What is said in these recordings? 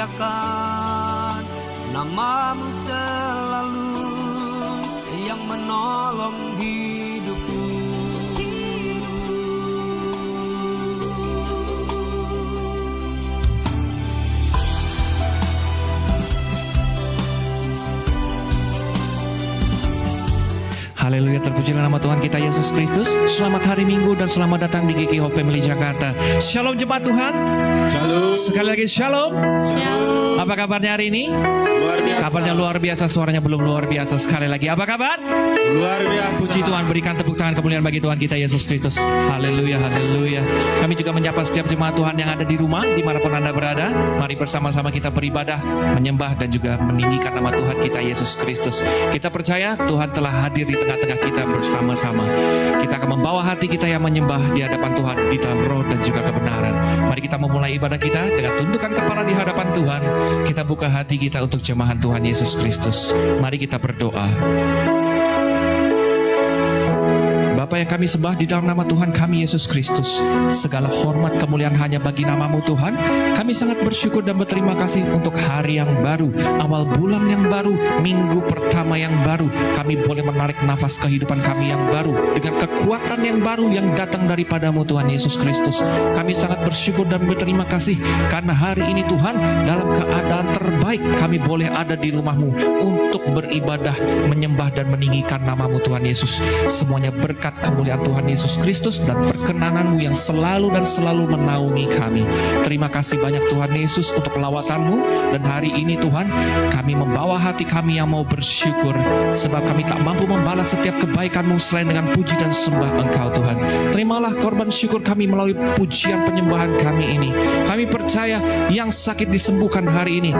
muliakan nama-Mu selalu yang menolong hidupku. Haleluya, terpujilah nama Tuhan kita Yesus Kristus. Selamat hari Minggu dan selamat datang di GK Hope Family Jakarta. Shalom jemaat Tuhan. Shalom. Sekali lagi shalom. Shalom. Apa kabarnya hari ini? Luar biasa. Kabarnya luar biasa, suaranya belum luar biasa. Sekali lagi, apa kabar? Luar biasa. Puji Tuhan, berikan tepuk tangan kemuliaan bagi Tuhan kita Yesus Kristus. Haleluya, haleluya. Kami juga menyapa setiap jemaat Tuhan yang ada di rumah, dimanapun Anda berada. Mari bersama-sama kita beribadah, menyembah dan juga meninggikan nama Tuhan kita Yesus Kristus. Kita percaya Tuhan telah hadir di tengah-tengah kita bersama-sama. Kita akan membawa hati kita yang menyembah di hadapan Tuhan di dalam roh dan juga kebenaran. Mari kita memulai ibadah kita dengan tundukkan kepala di hadapan Tuhan. Kita buka hati kita untuk jemahan Tuhan Yesus Kristus. Mari kita berdoa. Bapa yang kami sembah di dalam nama Tuhan kami Yesus Kristus, segala hormat kemuliaan hanya bagi nama-Mu Tuhan. Kami sangat bersyukur dan berterima kasih untuk hari yang baru, awal bulan yang baru, minggu pertama yang baru. Kami boleh menarik nafas kehidupan kami yang baru dengan kekuatan yang baru yang datang daripada-Mu Tuhan Yesus Kristus. Kami sangat bersyukur dan berterima kasih karena hari ini Tuhan dalam keadaan terbaik kami boleh ada di rumah-Mu untuk beribadah, menyembah dan meninggikan nama-Mu Tuhan Yesus. Semuanya berkat kemuliaan Tuhan Yesus Kristus dan perkenanan-Mu yang selalu dan selalu menaungi kami. Terima kasih banyak Tuhan Yesus untuk lawatan-Mu. Dan hari ini Tuhan, kami membawa hati kami yang mau bersyukur, sebab kami tak mampu membalas setiap kebaikan-Mu selain dengan puji dan sembah Engkau Tuhan. Terimalah korban syukur kami melalui pujian penyembahan kami ini. Kami percaya yang sakit disembuhkan hari ini.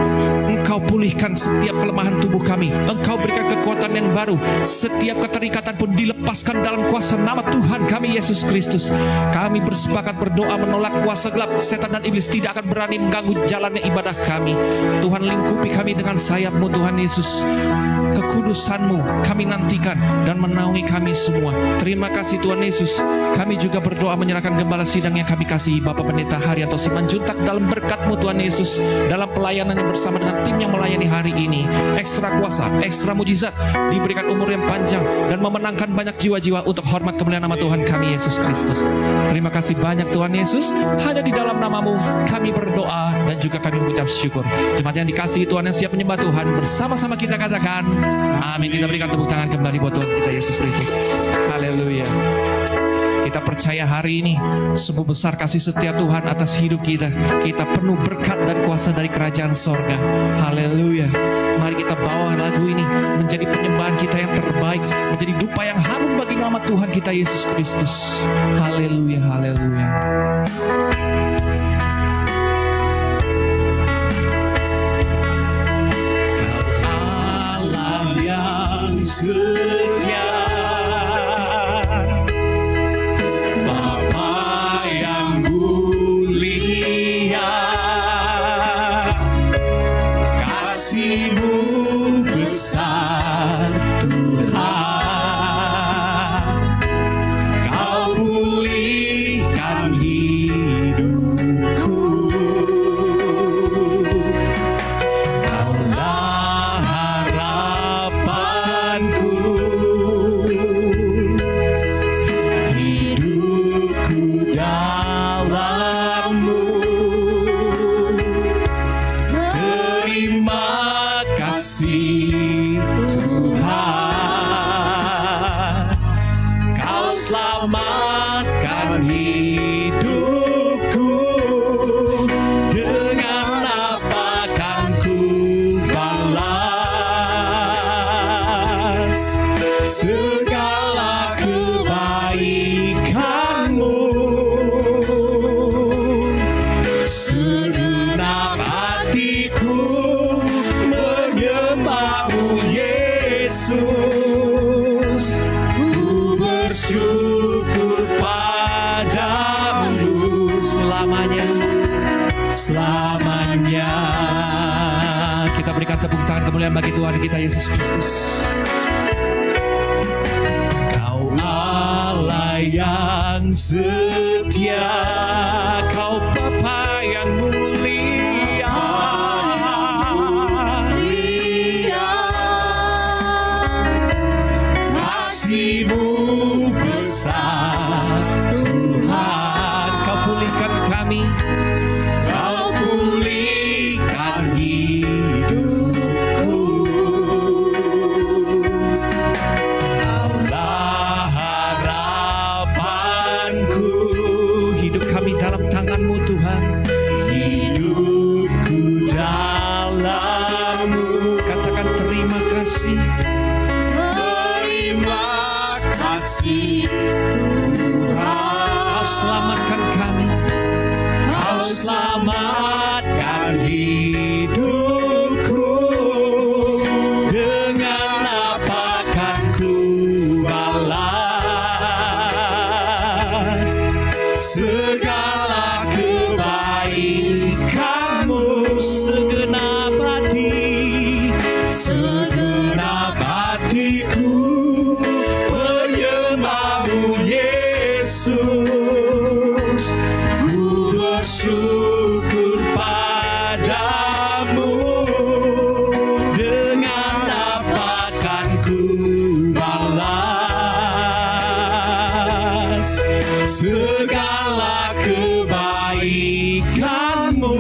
Engkau pulihkan setiap kelemahan tubuh kami. Engkau berikan kekuatan yang baru. Setiap keterikatan pun dilepaskan dalam kuasa nama Tuhan kami Yesus Kristus. Kami bersepakat berdoa menolak kuasa gelap. Setan dan iblis tidak akan berani mengganggu jalannya ibadah kami. Tuhan lingkupi kami dengan sayap-Mu Tuhan Yesus. Kekudusan-Mu kami nantikan dan menaungi kami semua. Terima kasih Tuhan Yesus. Kami juga berdoa menyerahkan gembala sidang yang kami kasihi Bapak Pendeta Haryanto Simanjuntak dalam berkat-Mu Tuhan Yesus, dalam pelayanan yang bersama dengan tim yang melayani hari ini. Ekstra kuasa, ekstra mujizat, diberikan umur yang panjang dan memenangkan banyak jiwa-jiwa untuk hormat kemuliaan nama Tuhan kami Yesus Kristus. Terima kasih banyak Tuhan Yesus. Hanya di dalam nama-Mu kami berdoa dan juga kami mengucap syukur. Jemaat yang dikasihi Tuhan yang siap menyembah Tuhan, bersama-sama kita katakan amin. Kita berikan tepuk tangan kembali buat Tuhan kita Yesus Kristus. Haleluya. Kita percaya hari ini sungguh besar kasih setia Tuhan atas hidup kita. Kita penuh berkat dan kuasa dari kerajaan sorga. Haleluya. Mari kita bawa lagu ini menjadi penyembahan kita yang terbaik, menjadi dupa yang harum bagi nama Tuhan kita Yesus Kristus. Haleluya, haleluya. Kau Allah yang setia, kemuliaan bagi Tuhan kita Yesus Kristus. Kau Allah yang setia, Kau Bapa yang mulia, Yesus, ku bersyukur padamu. Dengan apa kan ku balas segala kebaikanmu?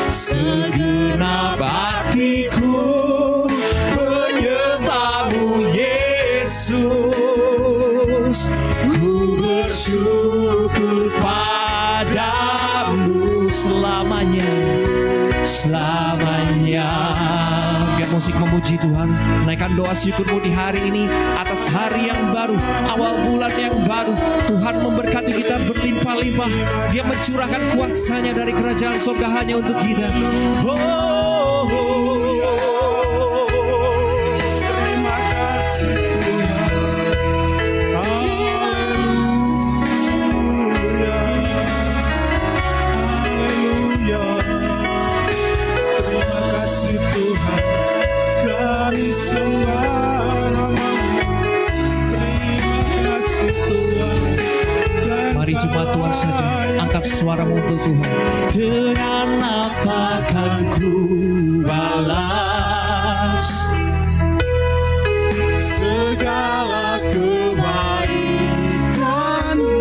Segenap hatiku menyembahmu Yesus, ku bersyukur padamu selamanya. Biar musik memuji Tuhan, naikkan doa syukurmu di hari ini atas hari yang baru, awal bulan yang baru. Tuhan memberkati kita berlimpah-limpah. Dia mencurahkan kuasanya dari kerajaan surga hanya untuk kita. Terima kasih Tuhan. Haleluya. Haleluya. Terima kasih Tuhan. Kami sembah nama-Mu. Terima kasih Tuhan. Mari jemaat Tuhan saja angkat suaramu untuk Tuhan. Dengan apa kan ku balas Segala kebaikan-Mu.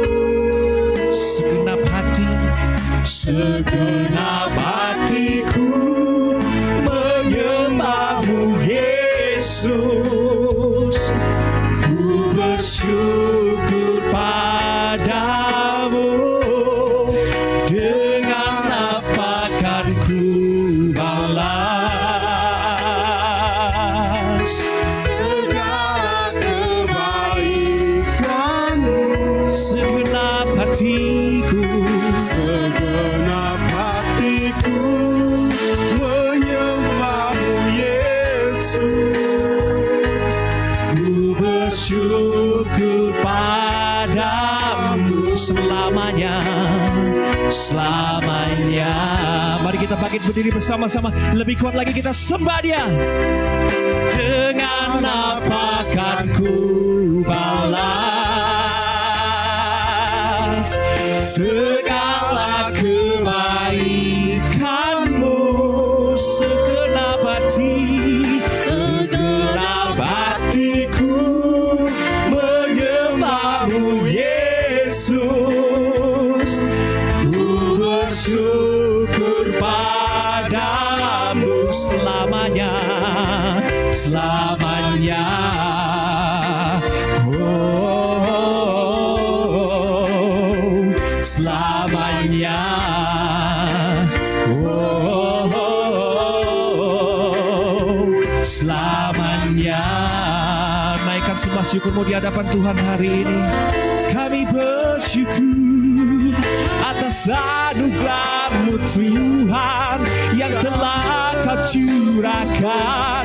Segenap hatiku menyembahmu Yesus, ku bersyukur padamu. Dengan apa kan ku balas Segala kebaikan-Mu. segenap hatiku? Segenap hatiku menyembahmu Yesus, Ku bersyukur padamu selamanya. Mari kita bangkit berdiri bersama-sama. Lebih kuat lagi kita sembah Dia. Dengan apa kan ku balas segala kebaikan-Mu? Segenap hatiku menyembahmu Yesus, ku bersyukur padamu selamanya. Selamanya. Selamanya. Naikkan sembah syukurmu di hadapan Tuhan hari ini. Kami bersyukur atas anugerah-Mu Tuhan yang telah Kau curahkan.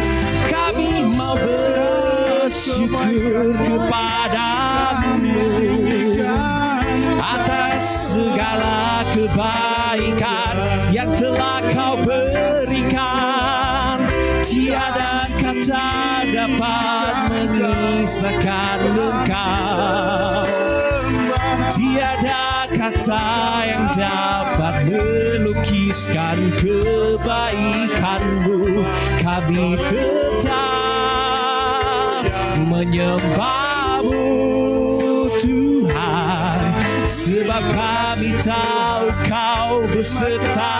Kami mau bersyukur kepadamu atas segala kebaikan yang telah Kau berikan. Tiada kata dapat mengisahkan Engkau, tiada kata yang dapat melukiskan kebaikan-Mu. Kami tetap menyembah-Mu Tuhan, sebab kami tahu Kau beserta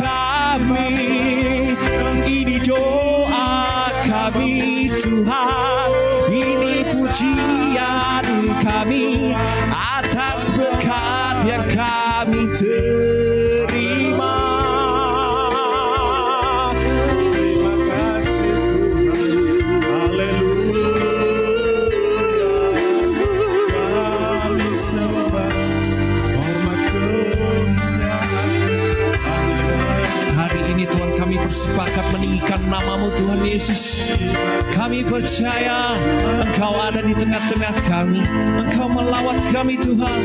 kami. Ini doa kami Tuhan, ini pujian kami atas berkat yang kami terima. terima kasih Tuhan. Haleluya. Kami sembah hormat kemuliaan. Hari ini Tuhan kami bersepakat meninggikan nama-Mu Tuhan Yesus. Kami percaya Engkau ada di tengah-tengah kami. Engkau melawat kami Tuhan.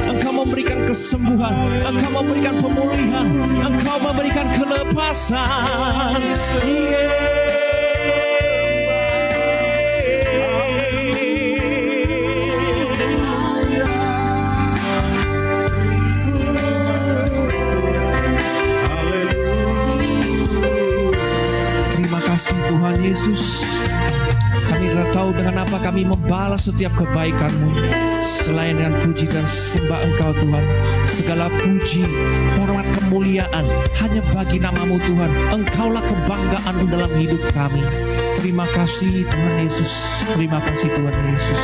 Engkau memberikan kesembuhan. Engkau memberikan pemulihan. Engkau memberikan kelepasan. Yesus. Kami tidak tahu dengan apa kami membalas setiap kebaikan-Mu selain dengan puji dan sembah Engkau Tuhan. Segala puji, hormat, kemuliaan hanya bagi nama-Mu Tuhan. Engkaulah kebanggaan dalam hidup kami. Terima kasih Tuhan Yesus. Terima kasih Tuhan Yesus.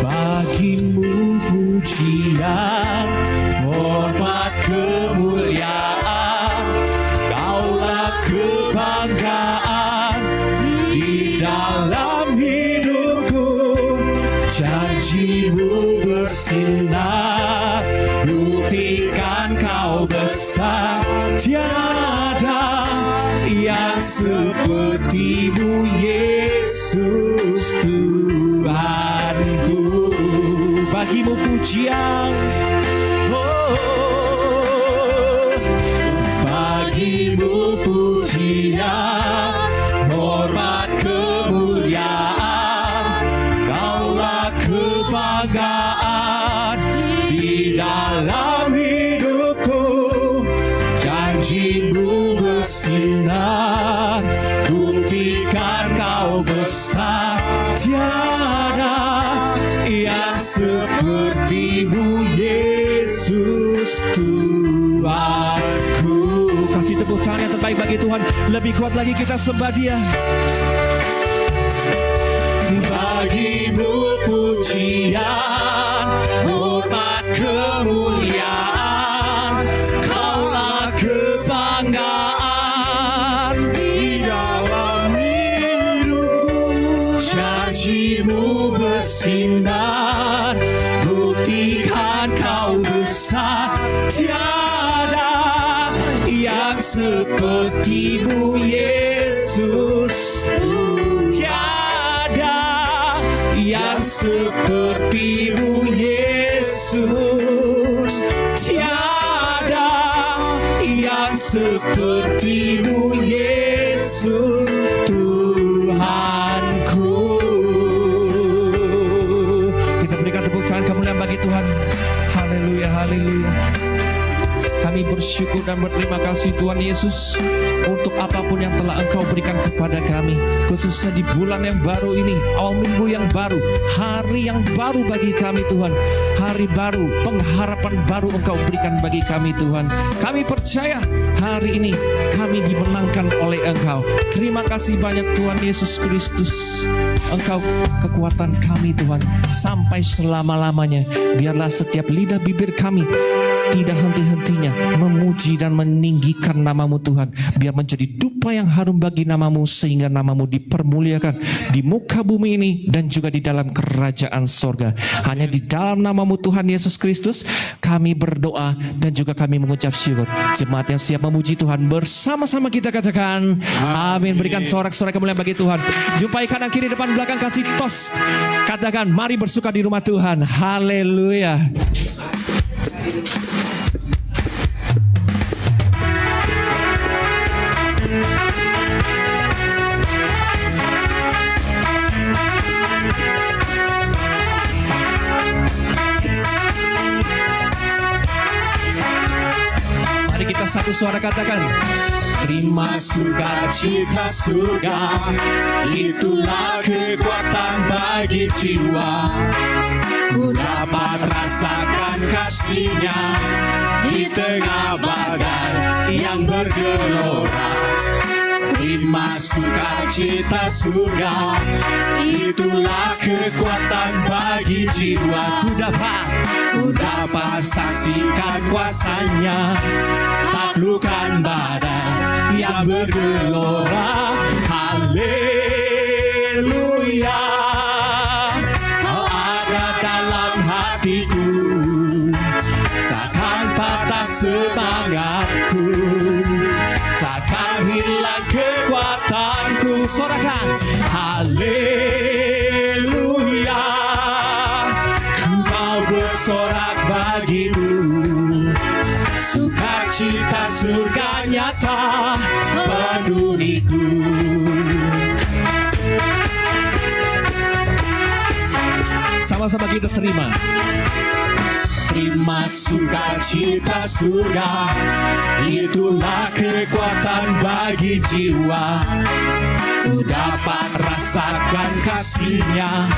Bagimu pujian, hormat, kemuliaan, Kaulah kebanggaan di dalam hidupku. Janji-Mu bersinar, buktikan Kau besar. Tiada yang seperti-Mu Yesus Tuhanku. Bagimu pujian, bagimu pujian, hormat, kemuliaan, Kaulah kebanggaan di dalam hidupku. Janji-Mu bersinar, buktikan Kau besar. Tiada yang seperti-Mu Yesus Tuhanku. Kasih tepuk tangan yang terbaik bagi Tuhan. Lebih kuat lagi kita sembah Dia. Bagimu pujian, hormat, kemuliaan, Kaulah kebanggaan di dalam hidupku. Janji-Mu bersinar, buktikan Kau besar. Tiada yang seperti-Mu Yesus. Tiada yang seperti-Mu Yesus. Tiada yang seperti-Mu Yesus Tuhanku. Kita berikan tepuk tangan kemuliaan bagi Tuhan. Haleluya, haleluya. Kami bersyukur dan berterima kasih Tuhan Yesus untuk apapun yang telah Engkau berikan kepada kami, khususnya di bulan yang baru ini, awal minggu yang baru, hari yang baru bagi kami Tuhan. Hari baru, pengharapan baru Engkau berikan bagi kami Tuhan. Kami percaya hari ini kami dimenangkan oleh Engkau. Terima kasih banyak Tuhan Yesus Kristus. Engkau kekuatan kami Tuhan sampai selama-lamanya. Biarlah setiap lidah bibir kami tidak henti-hentinya memuji dan meninggikan nama-Mu Tuhan. Biar menjadi dupa yang harum bagi nama-Mu, sehingga nama-Mu dipermuliakan di muka bumi ini dan juga di dalam kerajaan sorga. Hanya di dalam nama-Mu Tuhan Yesus Kristus kami berdoa dan juga kami mengucap syukur. Jemaat yang siap memuji Tuhan bersama-sama kita katakan amin. Berikan sorak-sorai kemuliaan bagi Tuhan. Jumpai kanan kiri depan belakang, kasih tos. Katakan mari bersuka di rumah Tuhan. Haleluya. Mari kita satu suara katakan, terima sukacita surga, itulah kekuatan bagi jiwa. Ku dapat rasakan kasih-Nya di tengah badai yang bergelora. Terima sukacita surga, itulah kekuatan bagi jiwa. Ku dapat saksikan kuasa-Nya, taklukkan badai yang bergelora. Haleluya, Kau ada dalam hatiku, takkan patah semangatku, takkan hilang kekuatanku. Sorakan haleluya, ku mau bersorak bagimu. Sukacita surga nyata penuhiku. Sama-sama kita terima terima sukacita surga, itulah kekuatan bagi jiwa. Ku dapat rasakan kasih-Nya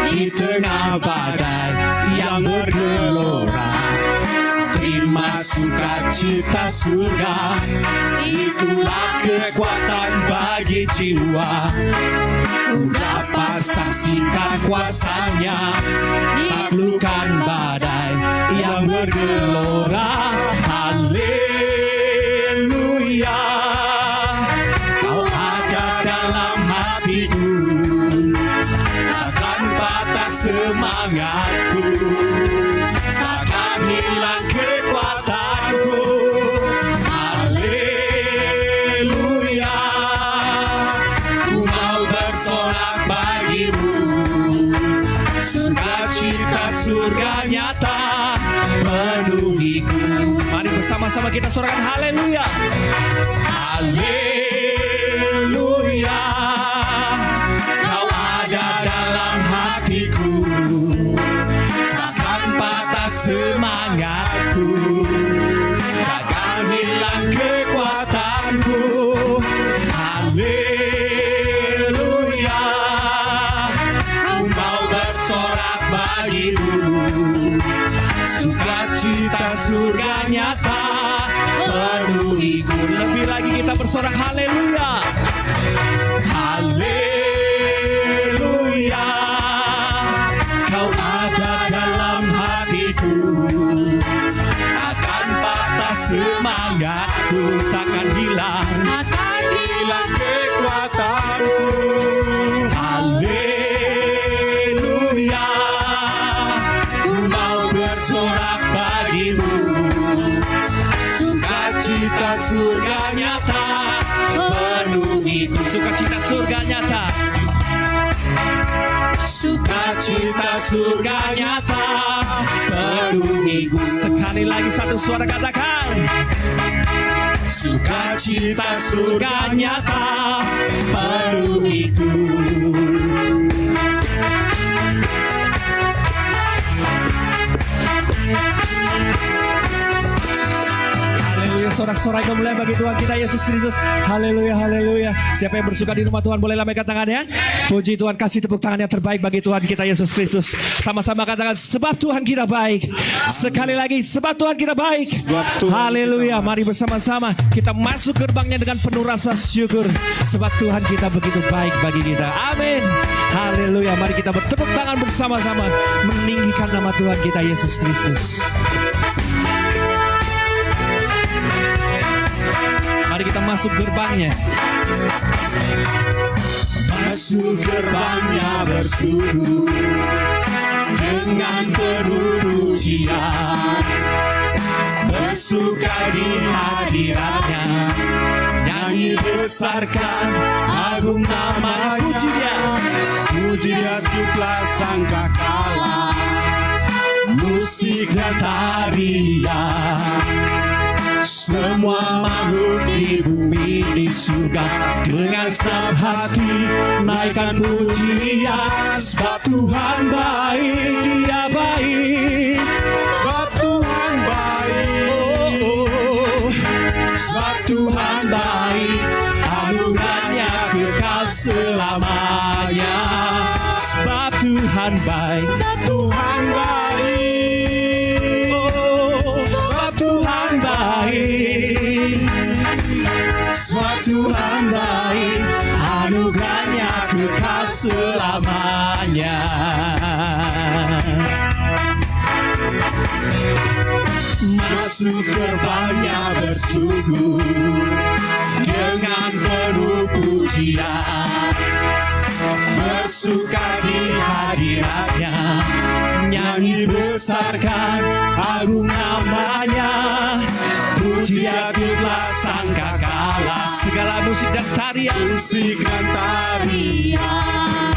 di tengah badai yang bergelora. Terima sukacita surga, itulah kekuatan bagi jiwa. Ku dapat saksikan kuasa-Nya, taklukkan badai yang bergelora. Haleluya, Kau ada dalam hatiku, takkan patah semangatku, takkan hilang kekuatanku. Haleluya, ku mau bersorak bagimu, sukacita surga nyata penuhiku. Mari bersama-sama kita sorakan haleluya. Haleluya, Kau ada dalam hatiku, takkan patah semangatku, takkan hilang kekuatanku. Haleluya, ku mau bersorak bagimu, sukacita surga nyata penuhiku. Lebih lagi kita bersorak haleluya. Haleluya, Kau ada dalam hatiku, takkan patah semangatku, Takkan hilang. takkan hilang kekuatanku. Haleluya, ku mau bersorak bagimu, sukacita surga nyata penuhiku. Sukacita surga nyata. Sukacita surga nyata penuhiku. Sekali lagi satu suara katakan. Sukacita surga nyata penuhiku. Haleluya, sorak-sorai kemuliaan bagi Tuhan kita Yesus Kristus. Haleluya, haleluya. Siapa yang bersuka di rumah Tuhan boleh lambaikan tangannya. Puji Tuhan, kasih tepuk tangan yang terbaik bagi Tuhan kita Yesus Kristus. Sama-sama katakan, sebab Tuhan kita baik. Sekali lagi, sebab Tuhan kita baik. Haleluya, mari bersama-sama kita masuk gerbangnya dengan penuh rasa syukur. Sebab Tuhan kita begitu baik bagi kita. Amin. Haleluya, mari kita bertepuk tangan bersama-sama meninggikan nama Tuhan kita Yesus Kristus. Mari kita masuk gerbangnya. Masuk gerbangnya bersyukur dengan penuh pujian, bersuka di hadiratnya, nyanyi besarkan agung nama-Nya. Puji Dia, Puji Dia tiuplah sangkakala, musik dan tarian. Semua makhluk di bumi di surga dengan segenap hati naikkan pujian. Sebab Tuhan baik, Dia baik. sebab Tuhan baik. Sebab Tuhan baik, anugerahnya kekal selamanya. sebab Tuhan baik. Tuhan baik. Sebab Tuhan baik, sebab Tuhan baik, anugerahnya kekal selamanya. Masuk gerbangnya bersyukur dengan penuh pujian, bersuka di hadiratnya, nyanyi besarkan agung nama-Nya. Puji Dia tiuplah sangkakala, Segala musik dan tarian, musik dan tarian.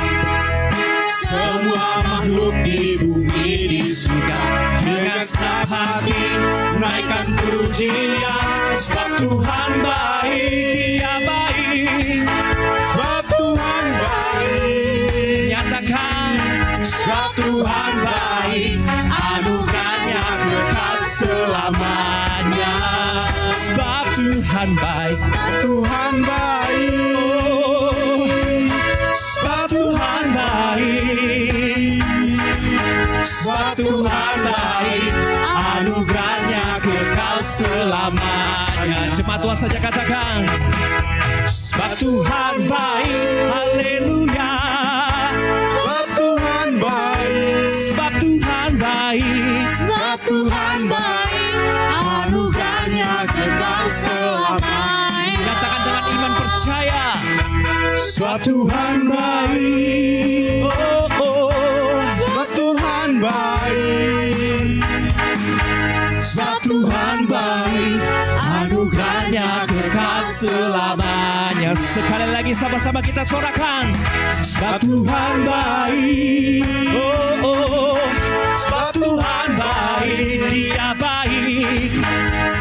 Semua makhluk di bumi di surga dengan segenap hati naikkan pujian. Sebab Tuhan baik, Dia baik. Sebab Tuhan baik. nyatakan Sebab Tuhan baik, anugerahnya baik. Tuhan baik. Sebab Tuhan baik. Sebab Tuhan baik, anugerahnya kekal selamanya. Jemaat Tuhan saja katakan, sebab Tuhan baik, haleluya. Sebab Tuhan baik. Sebab Tuhan baik. Sebab Tuhan baik, anugerahnya kekal selamanya. Katakan dengan iman percaya, Sebab Tuhan baik. oh, oh. Sebab Tuhan baik. Sebab Tuhan baik, anugerahnya kekal selamanya. Sekali lagi sama-sama kita sorakan, sebab Tuhan baik, oh, oh. Sebab Tuhan baik, Dia baik.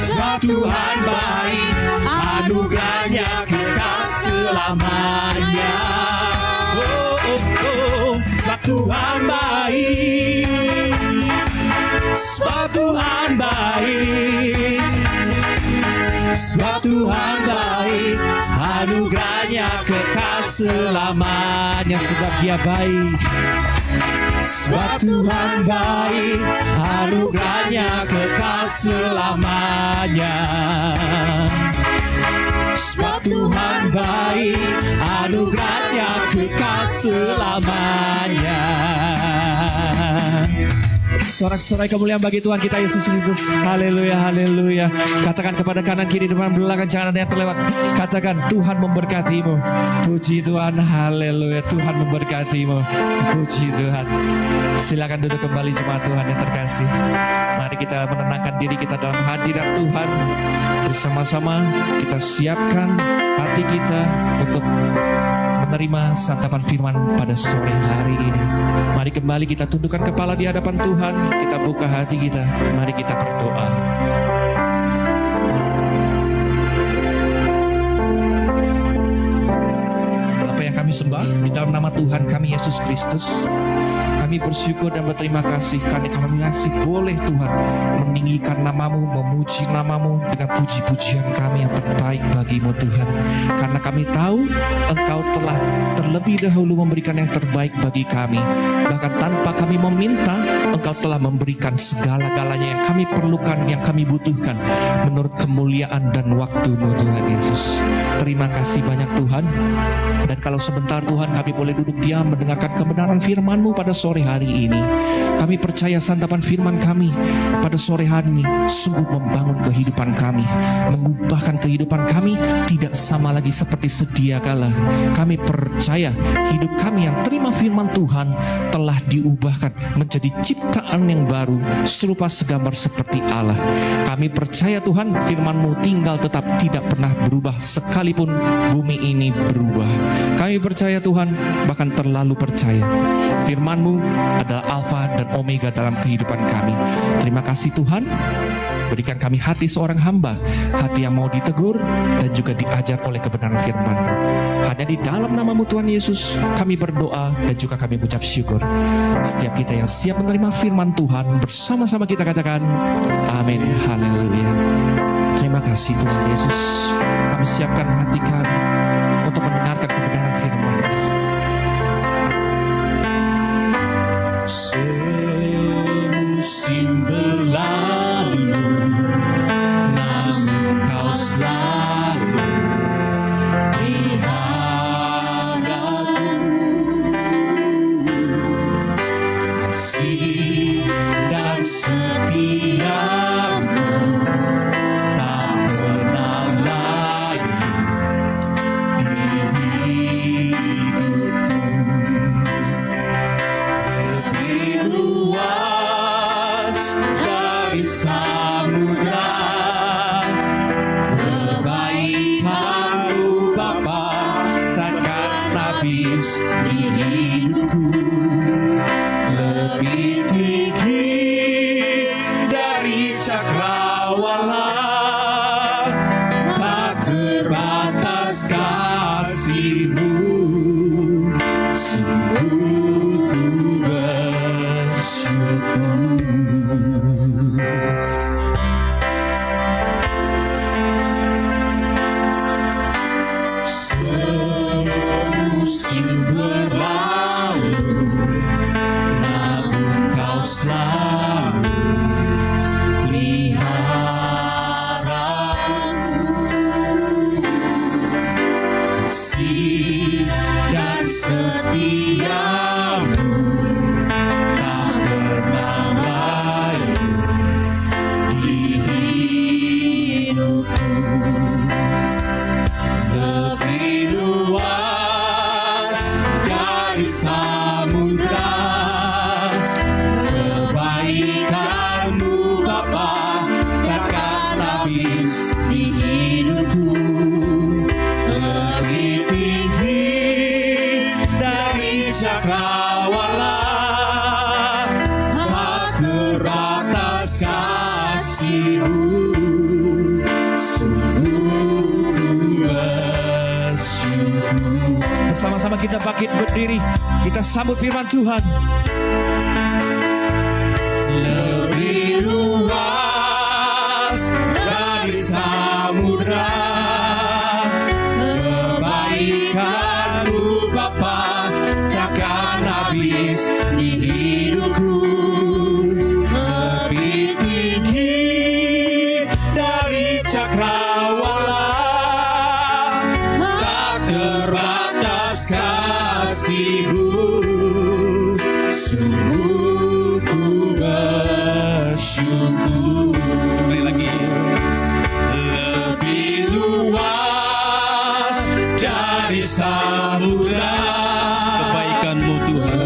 Sebab Tuhan baik, anugerahnya kekal selamanya. Oh, oh, oh. Sebab Tuhan baik. Sebab Tuhan baik. Sebab Tuhan baik, anugerahnya kekal selamanya. Sebab Dia baik. Sebab Tuhan baik, anugerahnya kekal selamanya. Sebab Tuhan baik, anugerahnya kekal selamanya. Sorak-sorai kemuliaan bagi Tuhan kita Yesus Kristus. Haleluya, haleluya. Katakan kepada kanan kiri depan belakang, jangan ada yang terlewat. Katakan, Tuhan memberkatimu. Puji Tuhan, haleluya. Tuhan memberkatimu. Puji Tuhan. Silakan duduk kembali jemaat Tuhan yang terkasih. Mari kita menenangkan diri kita dalam hadirat Tuhan. Bersama-sama kita siapkan hati kita untuk menerima santapan firman pada sore hari ini. Mari kembali kita tundukkan kepala di hadapan Tuhan. Kita buka hati kita. Mari kita berdoa. Bapa yang kami sembah, di dalam nama Tuhan kami Yesus Kristus, kami bersyukur dan berterima kasih karena kami masih boleh Tuhan meninggikan namamu, memuji namamu dengan puji-pujian kami yang terbaik bagimu Tuhan. Karena kami tahu Engkau telah terlebih dahulu memberikan yang terbaik bagi kami. Bahkan tanpa kami meminta, Engkau telah memberikan segala-galanya yang kami perlukan, yang kami butuhkan menurut kemuliaan dan waktu-Mu Tuhan Yesus. Terima kasih banyak Tuhan. Dan kalau sebentar Tuhan kami boleh duduk diam mendengarkan kebenaran firman-Mu pada sore hari ini, kami percaya santapan firman kami pada sore hari ini sungguh membangun kehidupan kami, mengubahkan kehidupan kami tidak sama lagi seperti sedia kala. Kami percaya hidup kami yang terima firman Tuhan telah diubahkan menjadi ciptaan yang baru serupa segambar seperti Allah. Kami percaya Tuhan firman-Mu tinggal tetap, tidak pernah berubah sekalipun bumi ini berubah. Kami percaya Tuhan, bahkan terlalu percaya firman-Mu adalah Alfa dan Omega dalam kehidupan kami. Terima kasih Tuhan. Berikan kami hati seorang hamba, hati yang mau ditegur dan juga diajar oleh kebenaran firman-Mu. Hanya di dalam nama-Mu Tuhan Yesus kami berdoa dan juga kami mengucap syukur. Setiap kita yang siap menerima firman Tuhan, bersama-sama kita katakan amin, haleluya. Terima kasih Tuhan Yesus. Kami siapkan hati kami untuk mendengarkan kebenaran firman. Semusim berlalu, namun Kau selalu di hadapanku. Kasih dan setia-Mu tak pernah layu di hidupku. Lebih luas dari samudra kebaikan-Mu Bapa, takkan habis di hidupku. Lebih tinggi dari cakrawala, tak terbatas kasih-Mu. Sungguh ku bersyukur. dari samudra. Kebaikan-Mu Bapa takkan habis di hidupku. Lebih tinggi dari cakrawala, tak terbatas kasih-Mu. Sungguh ku bersyukur. Bersama-sama kita bangkit berdiri, kita sambut firman Tuhan. Lebih luas dari samudra, kebaikan-Mu Bapa takkan habis di hidupku. Lebih tinggi dari cakrawala, tak terbatas kasih-Mu. Sungguh ku bersyukur. Sekali lagi. Lebih luas dari samudra, Kebaikan-Mu Tuhan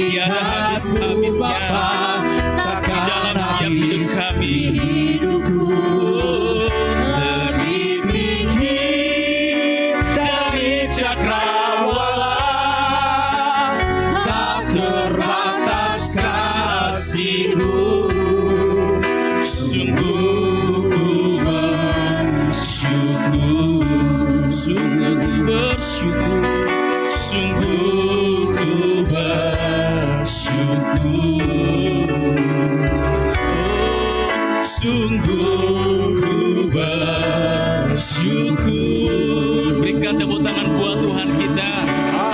tiada habis-habisnya di dalam setiap hidup kami. hidupku. Lebih tinggi dari cakrawala, tak terbatas kasih-Mu. Sungguh ku bersyukur. Sungguh ku bersyukur. Sungguh ku bersyukur. Sungguh ku bersyukur. Berikan tepuk tangan buat Tuhan kita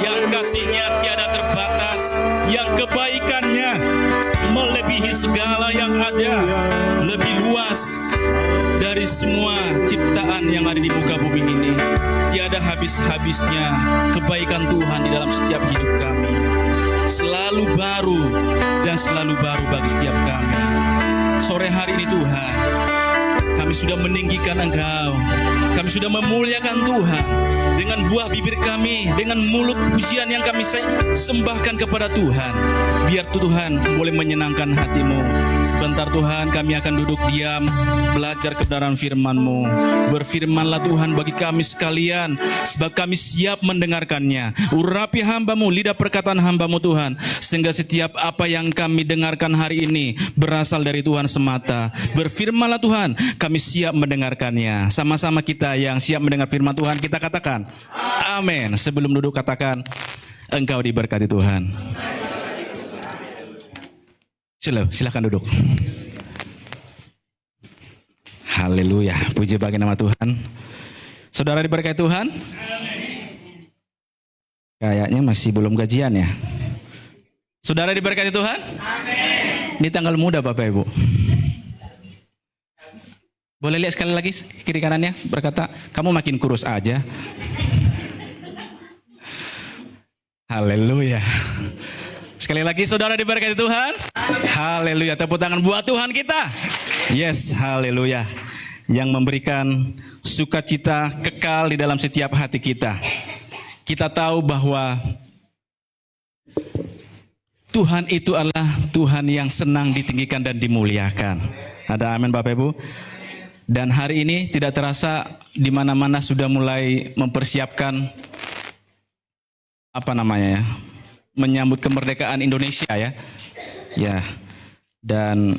yang kasih-Nya tiada terbatas, yang kebaikannya melebihi segala yang ada, lebih luas dari semua ciptaan yang ada di muka bumi ini. Tiada habis-habisnya kebaikan Tuhan di dalam setiap hidup kami. Selalu baru dan selalu baru bagi setiap kami. Sore hari ini Tuhan, kami sudah meninggikan Engkau. Kami sudah memuliakan Tuhan dengan buah bibir kami, dengan mulut pujian yang kami sembahkan kepada Tuhan. Biar Tuhan boleh menyenangkan hati-Mu. Sebentar Tuhan, kami akan duduk diam, belajar kebenaran firman-Mu. Berfirmanlah Tuhan bagi kami sekalian, sebab kami siap mendengarkannya. Urapi hamba-Mu, lidah perkataan hamba-Mu Tuhan, sehingga setiap apa yang kami dengarkan hari ini berasal dari Tuhan semata. Berfirmanlah Tuhan, kami siap mendengarkannya. Sama-sama kita yang siap mendengar firman Tuhan, kita katakan amin. Sebelum duduk katakan, engkau diberkati Tuhan. Silakan duduk. Haleluya, puji bagi nama Tuhan. Saudara diberkati Tuhan? Kayaknya masih belum gajian ya. Saudara diberkati Tuhan? Ini tanggal muda Bapak Ibu. Boleh lihat sekali lagi kiri kanannya, berkata, kamu makin kurus aja. Haleluya. Sekali lagi saudara diberkati Tuhan. Haleluya, tepuk tangan buat Tuhan kita. Yes, haleluya. Yang memberikan sukacita kekal di dalam setiap hati kita. Kita tahu bahwa Tuhan itu adalah Tuhan yang senang ditinggikan dan dimuliakan. Ada amin Bapak Ibu? Dan hari ini tidak terasa di mana-mana sudah mulai mempersiapkan menyambut kemerdekaan Indonesia ya. Ya. Dan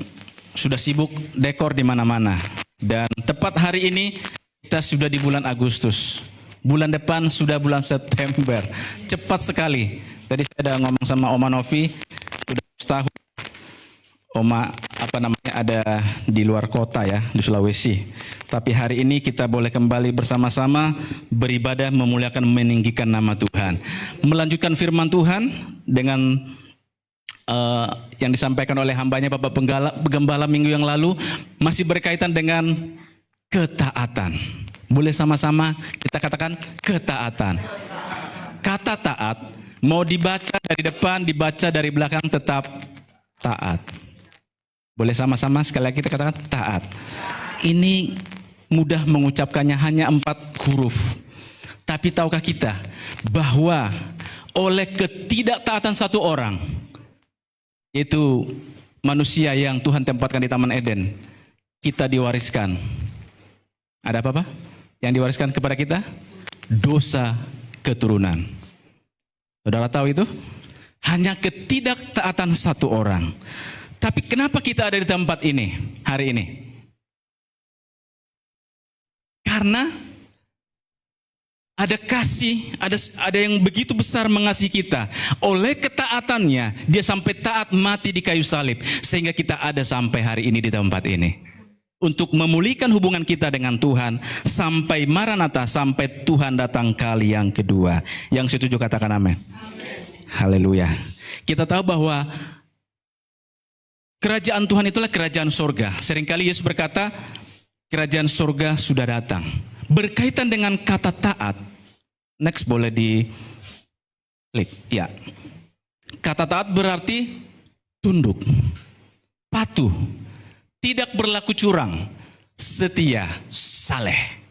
sudah sibuk dekor di mana-mana. Dan tepat hari ini kita sudah di bulan Agustus. Bulan depan sudah bulan September. Cepat sekali. Tadi saya ada ngomong sama Oma Novi, sudah setahun Oma ada di luar kota ya, di Sulawesi. Tapi hari ini kita boleh kembali bersama-sama beribadah, memuliakan, meninggikan nama Tuhan. Melanjutkan firman Tuhan dengan yang disampaikan oleh hambanya Bapak Penggembala minggu yang lalu, masih berkaitan dengan ketaatan. Boleh sama-sama kita katakan ketaatan. Kata taat mau dibaca dari depan, dibaca dari belakang, tetap taat. Boleh sama-sama sekali lagi kita katakan taat. Ini mudah mengucapkannya, hanya 4 huruf. Tapi tahukah kita bahwa oleh ketidaktaatan satu orang, yaitu manusia yang Tuhan tempatkan di Taman Eden, kita diwariskan. Ada apa? Yang diwariskan kepada kita? Dosa keturunan. Saudara tahu itu? Hanya ketidaktaatan satu orang. Tapi kenapa kita ada di tempat ini hari ini? Karena ada kasih, ada yang begitu besar mengasihi kita. Oleh ketaatannya, dia sampai taat mati di kayu salib. Sehingga kita ada sampai hari ini di tempat ini. Untuk memulihkan hubungan kita dengan Tuhan. Sampai Maranatha, sampai Tuhan datang kali yang kedua. Yang setuju katakan amin. Haleluya. Kita tahu bahwa kerajaan Tuhan itulah kerajaan sorga. Seringkali Yesus berkata, kerajaan sorga sudah datang. Berkaitan dengan kata taat. Next boleh di klik. Ya. Kata taat berarti tunduk, patuh, tidak berlaku curang, setia, saleh,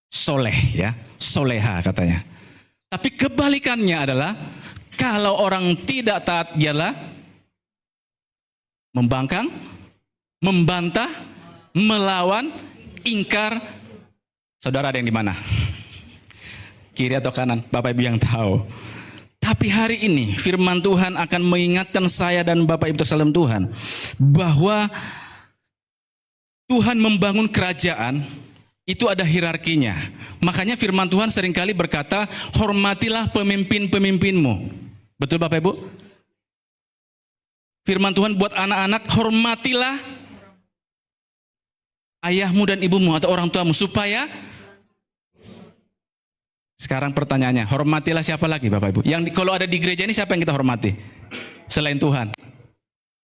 soleh ya, soleha katanya. Tapi kebalikannya adalah kalau orang tidak taat ialah membangkang, membantah, melawan, ingkar. Saudara ada yang di mana? Kiri atau kanan? Bapak Ibu yang tahu. Tapi hari ini firman Tuhan akan mengingatkan saya dan Bapak Ibu tersalam Tuhan bahwa Tuhan membangun kerajaan itu ada hierarkinya. Makanya firman Tuhan seringkali berkata, hormatilah pemimpin-pemimpinmu. Betul Bapak Ibu? Firman Tuhan buat anak-anak, hormatilah ayahmu dan ibumu atau orang tuamu supaya. Sekarang pertanyaannya, hormatilah siapa lagi Bapak Ibu? Yang kalau ada di gereja ini siapa yang kita hormati? Selain Tuhan.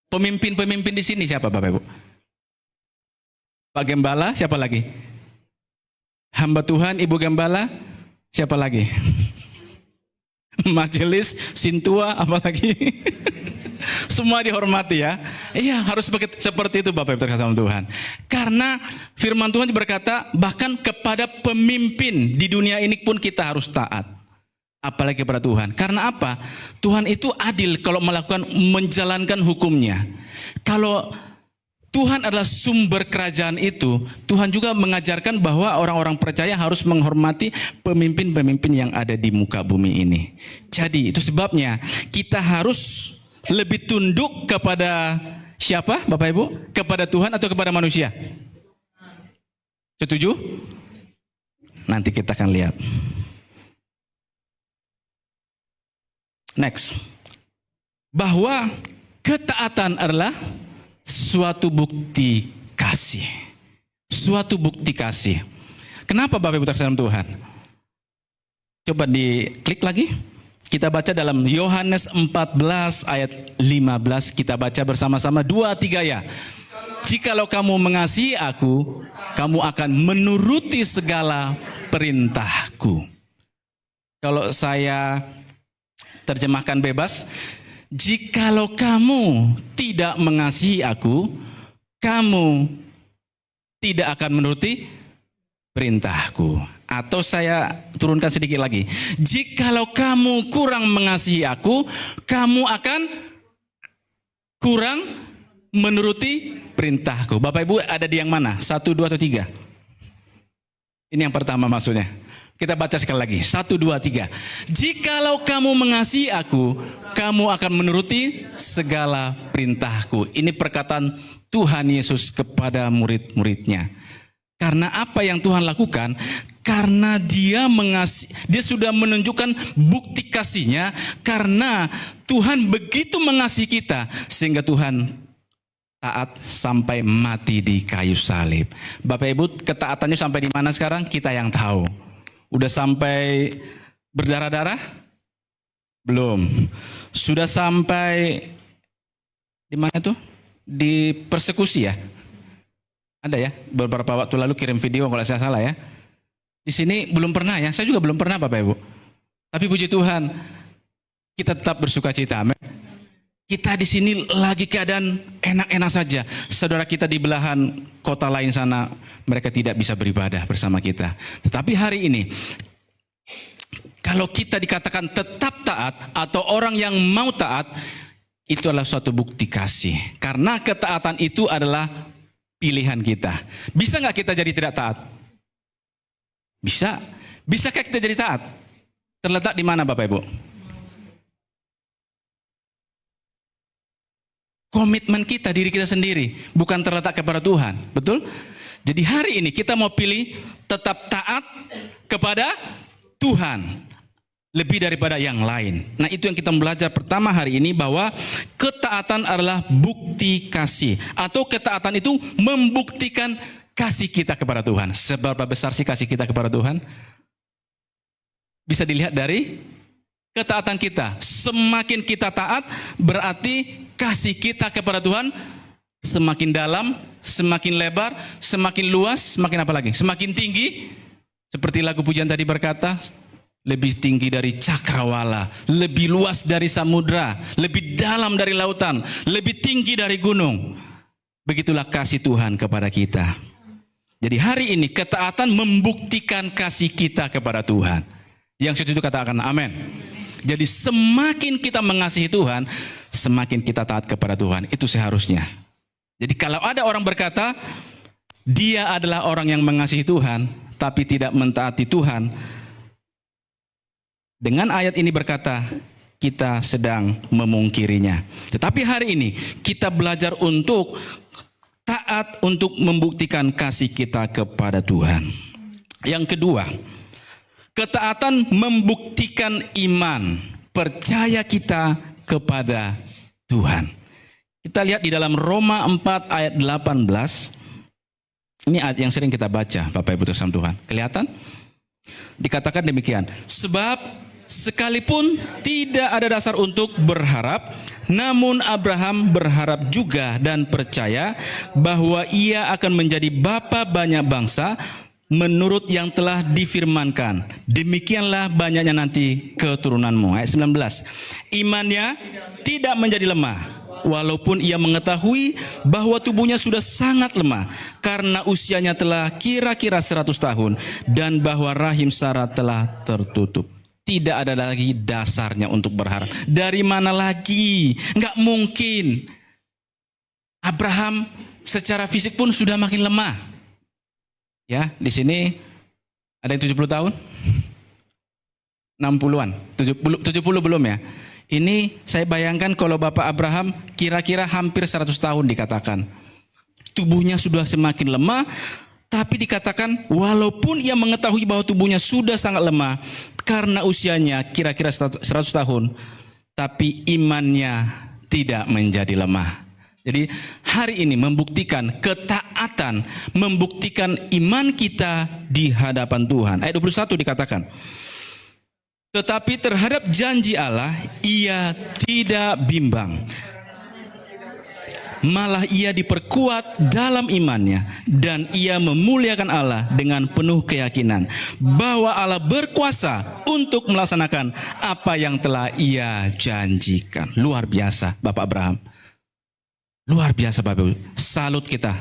Pemimpin-pemimpin di sini siapa Bapak Ibu? Pak Gembala, siapa lagi? Hamba Tuhan, Ibu Gembala, siapa lagi? Majelis, Sintua, apa lagi? Semua dihormati ya. Iya, harus seperti itu Bapak Ibu terkasih Tuhan. Karena firman Tuhan berkata, bahkan kepada pemimpin di dunia ini pun kita harus taat. Apalagi kepada Tuhan. Karena apa? Tuhan itu adil kalau menjalankan hukumnya. Kalau Tuhan adalah sumber kerajaan itu, Tuhan juga mengajarkan bahwa orang-orang percaya harus menghormati pemimpin-pemimpin yang ada di muka bumi ini. Jadi itu sebabnya kita harus lebih tunduk kepada siapa Bapak Ibu? Kepada Tuhan atau kepada manusia? Setuju? Nanti kita akan lihat. Next. Bahwa ketaatan adalah suatu bukti kasih. Suatu bukti kasih. Kenapa Bapak Ibu tersalam Tuhan? Coba diklik lagi. Kita baca dalam Yohanes 14 ayat 15. Kita baca bersama-sama 2-3 ya. Jikalau kamu mengasihi aku, kamu akan menuruti segala perintahku. Kalau saya terjemahkan bebas, jikalau kamu tidak mengasihi aku, kamu tidak akan menuruti perintahku. Atau saya turunkan sedikit lagi. Jikalau kamu kurang mengasihi aku, kamu akan kurang menuruti perintahku. Bapak Ibu ada di yang mana? 1, 2, atau 3? Ini yang pertama maksudnya. Kita baca sekali lagi. 1, 2, 3. Jikalau kamu mengasihi aku, kamu akan menuruti segala perintahku. Ini perkataan Tuhan Yesus kepada murid-muridnya. Karena apa yang Tuhan lakukan? Karena dia sudah menunjukkan bukti kasihnya. Karena Tuhan begitu mengasihi kita, sehingga Tuhan taat sampai mati di kayu salib. Bapak Ibu, ketaatannya sampai di mana sekarang? Kita yang tahu. Udah sampai berdarah-darah? Belum. Sudah sampai di mana tuh? Di persekusi ya? Ada ya? Beberapa waktu lalu kirim video kalau saya salah ya. Di sini belum pernah ya. Saya juga belum pernah Bapak Ibu. Tapi puji Tuhan, kita tetap bersuka cita. Amin. Kita di sini lagi keadaan enak-enak saja. Saudara kita di belahan kota lain sana, mereka tidak bisa beribadah bersama kita. Tetapi hari ini, Kalau kita dikatakan tetap taat atau orang yang mau taat, itu adalah suatu bukti kasih. Karena ketaatan itu adalah pilihan kita. Bisa nggak kita jadi tidak taat? Bisa. Bisakah kita jadi taat? Terletak di mana Bapak Ibu? Komitmen kita, diri kita sendiri, bukan terletak kepada Tuhan. Betul? Jadi hari ini kita mau pilih tetap taat kepada Tuhan lebih daripada yang lain. Nah, itu yang kita belajar pertama hari ini, bahwa ketaatan adalah bukti kasih, atau ketaatan itu membuktikan kasih kita kepada Tuhan. Seberapa besar sih kasih kita kepada Tuhan? Bisa dilihat dari ketaatan kita. Semakin kita taat, berarti kasih kita kepada Tuhan semakin dalam, semakin lebar, semakin luas, semakin apa lagi? Semakin tinggi. Seperti lagu pujian tadi berkata, lebih tinggi dari cakrawala, lebih luas dari samudra, lebih dalam dari lautan, lebih tinggi dari gunung. Begitulah kasih Tuhan kepada kita. Jadi hari ini ketaatan membuktikan kasih kita kepada Tuhan. Yang setuju katakan amin. Jadi semakin kita mengasihi Tuhan, semakin kita taat kepada Tuhan. Itu seharusnya. Jadi kalau ada orang berkata, dia adalah orang yang mengasihi Tuhan, tapi tidak mentaati Tuhan, dengan ayat ini berkata, kita sedang memungkirinya. Tetapi hari ini kita belajar untuk taat, untuk membuktikan kasih kita kepada Tuhan. Yang kedua, ketaatan membuktikan iman, percaya kita kepada Tuhan. Kita lihat di dalam Roma 4 ayat 18. Ini ayat yang sering kita baca, Bapak Ibu terkasih Tuhan. Kelihatan? Dikatakan demikian. Sebab sekalipun tidak ada dasar untuk berharap, namun Abraham berharap juga dan percaya bahwa ia akan menjadi bapa banyak bangsa, menurut yang telah difirmankan, demikianlah banyaknya nanti keturunanmu. Ayat 19. Imannya tidak menjadi lemah, walaupun ia mengetahui bahwa tubuhnya sudah sangat lemah, karena usianya telah kira-kira 100 tahun, dan bahwa rahim Sarah telah tertutup. Tidak ada lagi dasarnya untuk berharap. Dari mana lagi? Enggak mungkin. Abraham secara fisik pun sudah makin lemah. Ya, di sini ada yang 70 tahun? 60-an, 70 belum ya? Ini saya bayangkan kalau Bapak Abraham kira-kira hampir 100 tahun dikatakan. Tubuhnya sudah semakin lemah, tapi dikatakan walaupun ia mengetahui bahwa tubuhnya sudah sangat lemah karena usianya kira-kira 100 tahun, tapi imannya tidak menjadi lemah. Jadi hari ini membuktikan ketaatan, membuktikan iman kita di hadapan Tuhan. Ayat 21 dikatakan, tetapi terhadap janji Allah ia tidak bimbang, malah ia diperkuat dalam imannya, dan ia memuliakan Allah dengan penuh keyakinan bahwa Allah berkuasa untuk melaksanakan apa yang telah ia janjikan. Luar biasa Bapak Abraham. Luar biasa Bapak Ibu. Salut kita.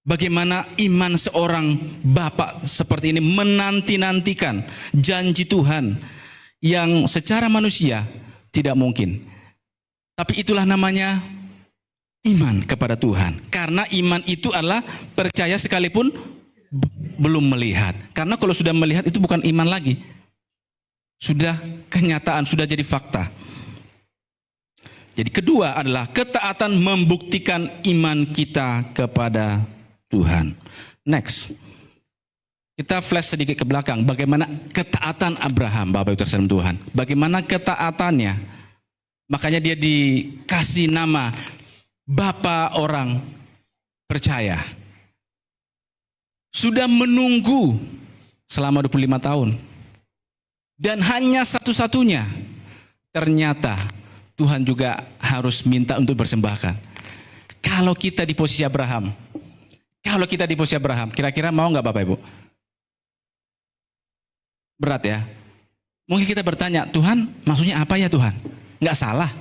Bagaimana iman seorang bapak seperti ini menanti-nantikan janji Tuhan yang secara manusia tidak mungkin. Tapi itulah namanya iman kepada Tuhan. Karena iman itu adalah percaya sekalipun belum melihat. Karena kalau sudah melihat itu bukan iman lagi. Sudah kenyataan, sudah jadi fakta. Jadi kedua adalah ketaatan membuktikan iman kita kepada Tuhan. Next. Kita flash sedikit ke belakang. Bagaimana ketaatan Abraham, Bapak Ibu terkasih Tuhan. Bagaimana ketaatannya. Makanya dia dikasih nama Bapa orang percaya. Sudah menunggu selama 25 tahun. Dan hanya satu-satunya. Ternyata Tuhan juga harus minta untuk bersembahkan. Kalau kita di posisi Abraham, kira-kira mau nggak Bapak Ibu? Berat ya. Mungkin kita bertanya, Tuhan maksudnya apa ya Tuhan? Nggak salah.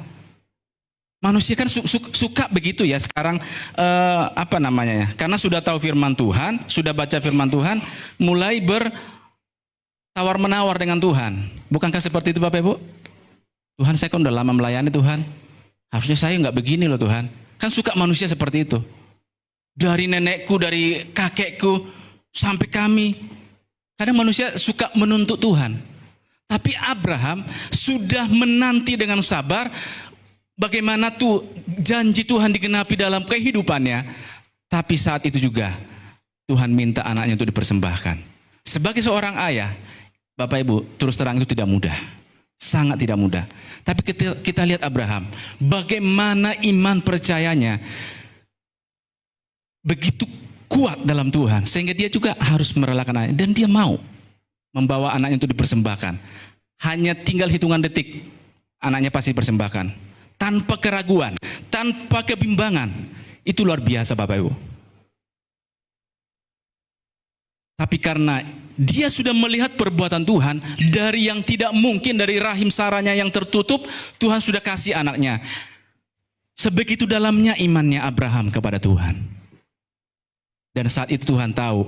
Manusia kan suka begitu ya sekarang, apa namanya ya? Karena sudah tahu firman Tuhan, sudah baca firman Tuhan, mulai bertawar menawar dengan Tuhan. Bukankah seperti itu Bapak Ibu? Tuhan, saya kan udah lama melayani Tuhan. Harusnya saya nggak begini loh Tuhan. Kan suka manusia seperti itu. Dari nenekku, dari kakekku, sampai kami. Kadang manusia suka menuntut Tuhan. Tapi Abraham sudah menanti dengan sabar bagaimana tuh janji Tuhan digenapi dalam kehidupannya. Tapi saat itu juga Tuhan minta anaknya untuk dipersembahkan. Sebagai seorang ayah, Bapak Ibu, terus terang itu tidak mudah. Sangat tidak mudah. Tapi kita lihat Abraham, bagaimana iman percayanya begitu kuat dalam Tuhan, sehingga dia juga harus merelakan anaknya. Dan dia mau membawa anaknya untuk dipersembahkan. Hanya tinggal hitungan detik, anaknya pasti dipersembahkan. Tanpa keraguan, tanpa kebimbangan. Itu luar biasa Bapak Ibu. Tapi karena dia sudah melihat perbuatan Tuhan, dari yang tidak mungkin, dari rahim Saranya yang tertutup, Tuhan sudah kasih anaknya. Sebegitu dalamnya imannya Abraham kepada Tuhan. Dan saat itu Tuhan tahu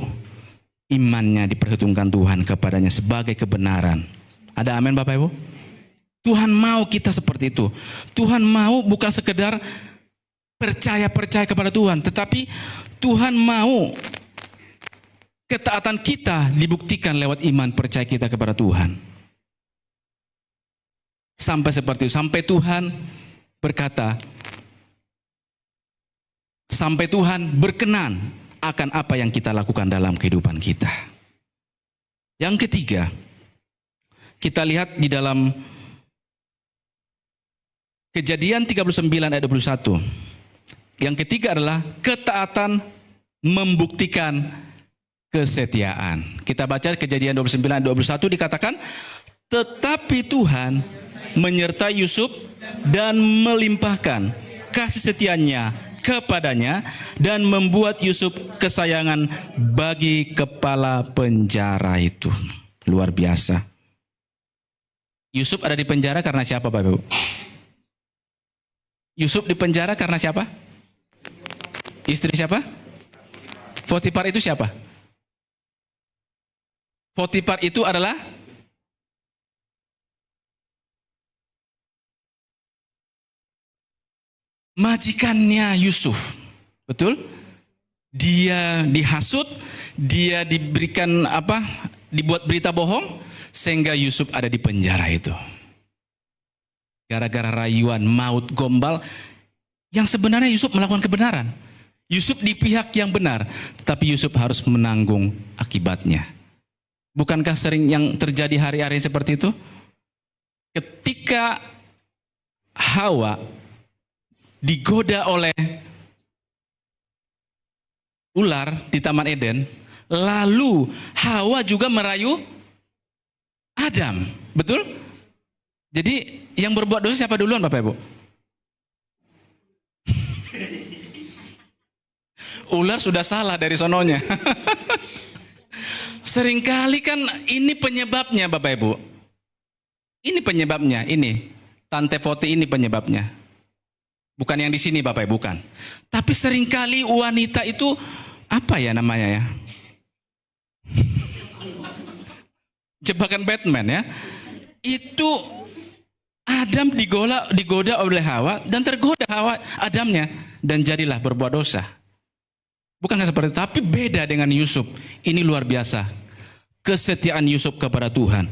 imannya diperhitungkan Tuhan kepadanya sebagai kebenaran. Ada amin Bapak Ibu? Tuhan mau kita seperti itu. Tuhan mau bukan sekedar percaya kepada Tuhan, tetapi Tuhan mau ketaatan kita dibuktikan lewat iman percaya kita kepada Tuhan. Sampai seperti itu, sampai Tuhan berkata, sampai Tuhan berkenan akan apa yang kita lakukan dalam kehidupan kita. Yang ketiga, kita lihat di dalam Kejadian 39 ayat 21. Yang ketiga adalah ketaatan membuktikan kesetiaan. Kita baca Kejadian 29 ayat 21 dikatakan, tetapi Tuhan menyertai Yusuf dan melimpahkan kasih setianya kepadanya dan membuat Yusuf kesayangan bagi kepala penjara itu. Luar biasa. Yusuf ada di penjara karena siapa Bapak Ibu? Yusuf di penjara karena siapa? Istri siapa? Potifar itu siapa? Potifar itu adalah majikannya Yusuf. Betul? Dia dihasut, dia diberikan dibuat berita bohong sehingga Yusuf ada di penjara itu. Gara-gara rayuan, maut, gombal, yang sebenarnya Yusuf melakukan kebenaran. Yusuf di pihak yang benar, tapi Yusuf harus menanggung akibatnya. Bukankah sering yang terjadi hari-hari seperti itu? Ketika Hawa digoda oleh ular di Taman Eden, lalu Hawa juga merayu Adam, betul? Jadi yang berbuat dosa siapa duluan Bapak Ibu? Ular sudah salah dari sononya. Seringkali kan ini penyebabnya Bapak Ibu. Ini penyebabnya, ini. Tante Poti ini penyebabnya. Bukan yang di sini Bapak Ibu, bukan. Tapi seringkali wanita itu, apa ya namanya ya? Jebakan Batman ya. Itu Adam digoda oleh Hawa dan tergoda Adamnya dan jadilah berbuat dosa. Bukankah seperti itu? Tapi beda dengan Yusuf. Ini luar biasa. Kesetiaan Yusuf kepada Tuhan.